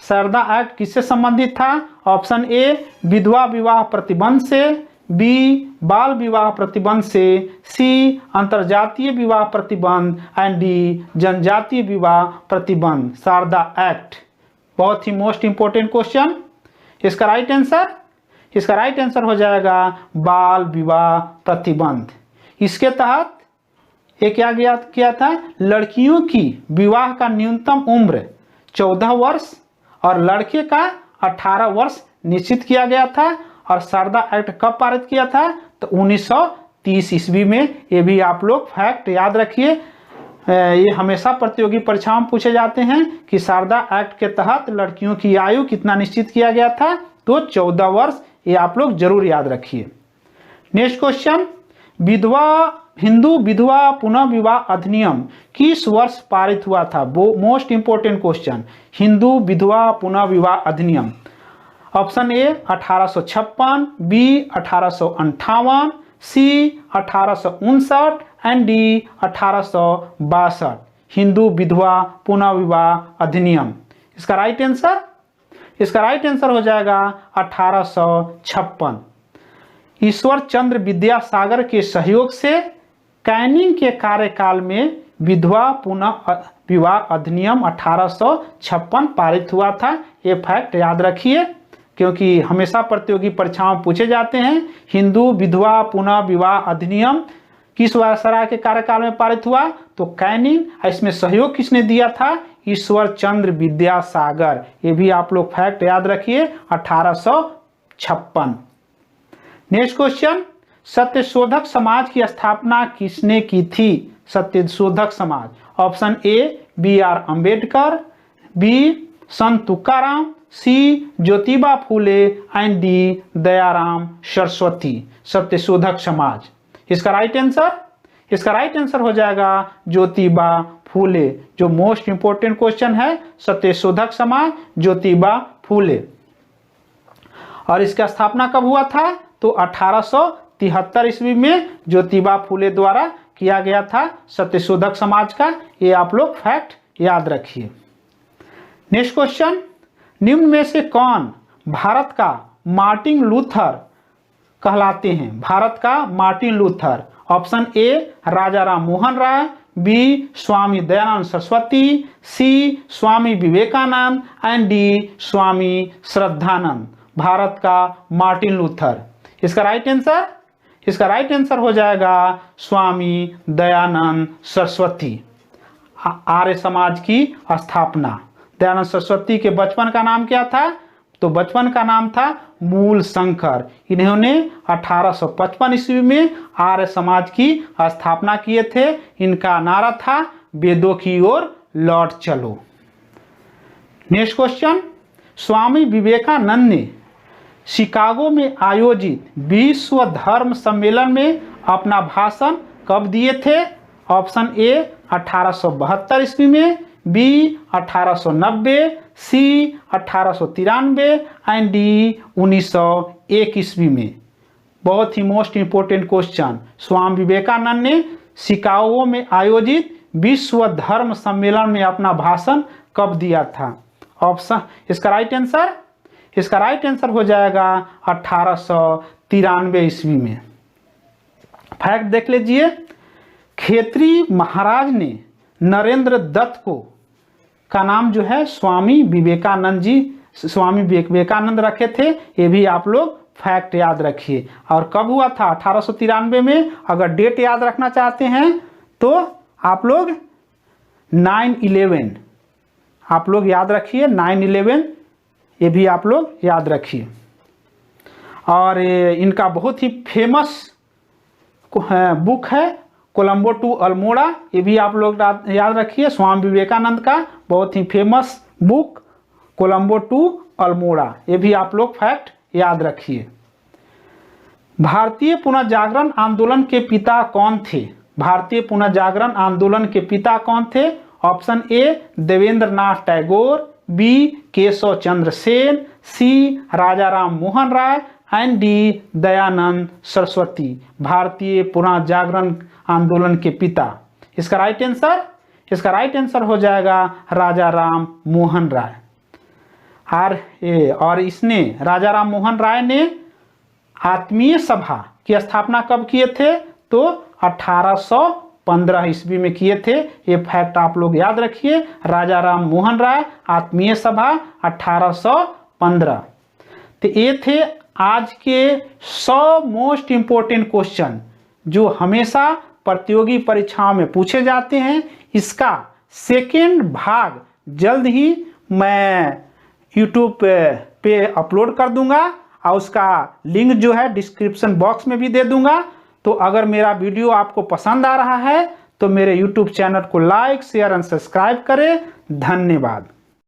शारदा एक्ट किससे संबंधित था? ऑप्शन ए विधवा विवाह प्रतिबंध से, बी बाल विवाह प्रतिबंध से, सी अंतरजातीय विवाह प्रतिबंध एंड डी जनजातीय विवाह प्रतिबंध। शारदा एक्ट बहुत ही मोस्ट इंपोर्टेंट क्वेश्चन। इसका राइट आंसर हो जाएगा बाल विवाह प्रतिबंध। इसके तहत ये क्या किया था? लड़कियों की विवाह का न्यूनतम उम्र 14 वर्ष और लड़के का 18 वर्ष निश्चित किया गया था। और शारदा एक्ट कब पारित किया था? तो 1930 ईस्वी में। ये भी आप लोग फैक्ट याद रखिए। ये हमेशा प्रतियोगी परीक्षाओं में पूछे जाते हैं कि शारदा एक्ट के तहत लड़कियों की आयु कितना निश्चित किया गया था? तो 14 वर्ष। ये आप लोग जरूर याद रखिए। नेक्स्ट क्वेश्चन, हिंदू विधवा पुनः विवाह अधिनियम किस वर्ष पारित हुआ था? वो मोस्ट इंपोर्टेंट क्वेश्चन। हिंदू विधवा पुनः विवाह अधिनियम। Option A 1856, B 1858, C 1859 and D 1862। Hindu विधवा पुनः विवाह अधिनियम। इसका राइट आंसर हो जाएगा 1856। ईश्वर चंद्र विद्यासागर के सहयोग से कैनिंग के कार्यकाल में विधवा पुनः विवाह अधिनियम 1856 पारित हुआ था। ये फैक्ट याद रखिए, क्योंकि हमेशा प्रतियोगी परीक्षाओं पूछे जाते हैं। हिंदू विधवा पुनः विवाह अधिनियम किस वायसराय के कार्यकाल में पारित हुआ? तो कैनिंग। इसमें सहयोग किसने दिया था? ईश्वर चंद्र विद्यासागर। ये भी आप लोग फैक्ट याद रखिए, 1856। नेक्स्ट क्वेश्चन, सत्यशोधक समाज की स्थापना किसने की थी? Satyashodhak Samaj. Option A BR Ambedkar, B Sant Tukaram, C Jyotiba Phule and D Dayaram Saraswati. Satyashodhak Samaj. इसका राइट आंसर हो जाएगा ज्योतिबा फूले, जो मोस्ट इंपोर्टेंट क्वेश्चन है। सत्यशोधक समाज ज्योतिबा फूले। और इसका स्थापना कब हुआ था? तो 1873 ईस्वी में ज्योतिबा फूले द्वारा किया गया था सत्यशोधक समाज का। ये आप लोग फैक्ट याद रखिए। नेक्स्ट क्वेश्चन, निम्न में से कौन भारत का मार्टिन लूथर कहलाते हैं? भारत का Martin Luther. Option A Raja Ram Mohan Roy, B Swami Dayanand Saraswati, C Swami Vivekananda and D Swami Shraddhanand. Bharat का मार्टिन लूथर। इसका राइट आंसर हो जाएगा स्वामी दयानंद सरस्वती। आर्य समाज की स्थापना। दयानंद सरस्वती के बचपन का नाम क्या था? तो बचपन का नाम था मूल शंकर। इन्होंने 1855 ईस्वी में आर्य समाज की स्थापना किए थे। इनका नारा था वेदों की ओर लौट चलो। नेक्स्ट क्वेश्चन, स्वामी विवेकानंद ने शिकागो में आयोजित विश्व धर्म सम्मेलन में अपना भाषण कब दिए थे? ऑप्शन ए 1872 ईस्वी में, बी 1890, सी 1893 एंड डी 1901 ईस्वी में। बहुत ही most important question. Swami Vivekananda ने शिकागो में आयोजित विश्व धर्म सम्मेलन में अपना भाषण कब दिया था? ऑप्शन, इसका राइट आंसर हो जाएगा 1893 ईस्वी में। फैक्ट देख लीजिए, खेतरी महाराज ने नरेंद्र दत्त को का नाम जो है स्वामी विवेकानंद रखे थे। ये भी आप लोग फैक्ट याद रखिए। और कब हुआ था? 1893 में। अगर डेट याद रखना चाहते हैं तो आप लोग 9/11 आप लोग याद रखिए, 9/11 ये भी आप लोग याद रखिए। और इनका बहुत ही फेमस बुक है कोलंबो टू अल्मोड़ा, ये भी आप लोग याद रखिए। स्वामी विवेकानंद का बहुत ही famous book Colombo to Almora, ये भी आप लोग फैक्ट याद रखिए। भारतीय पुनर्जागरण आंदोलन के पिता कौन थे? भारतीय पुनर्जागरण आंदोलन के पिता कौन थे? Option A Devendra Nath Tagore, B Keshab Chandra Sen, C Raja Ram Mohan Roy and D Dayanand Saraswati. भारतीय पुनर्जागरण आंदोलन के पिता, इसका राइट आंसर हो जाएगा राजा राम मोहन राय। और इसने राजा राम मोहन राय ने आत्मीय सभा की स्थापना कब किए थे? तो 1815 ईस्वी में किए थे। ये फैक्ट आप लोग याद रखिए। राजा राम मोहन राय, आत्मीय सभा 1815। तो ये थे आज के 100 मोस्ट इंपोर्टेंट क्वेश्चन जो हमेशा प्रतियोगी परीक्षाओं में पूछे जाते हैं। इसका सेकेंड भाग जल्द ही मैं यूट्यूब पे अपलोड कर दूंगा और उसका लिंक जो है डिस्क्रिप्शन बॉक्स में भी दे दूंगा। तो अगर मेरा वीडियो आपको पसंद आ रहा है तो मेरे यूट्यूब चैनल को लाइक, शेयर एंड सब्सक्राइब करें। धन्यवाद।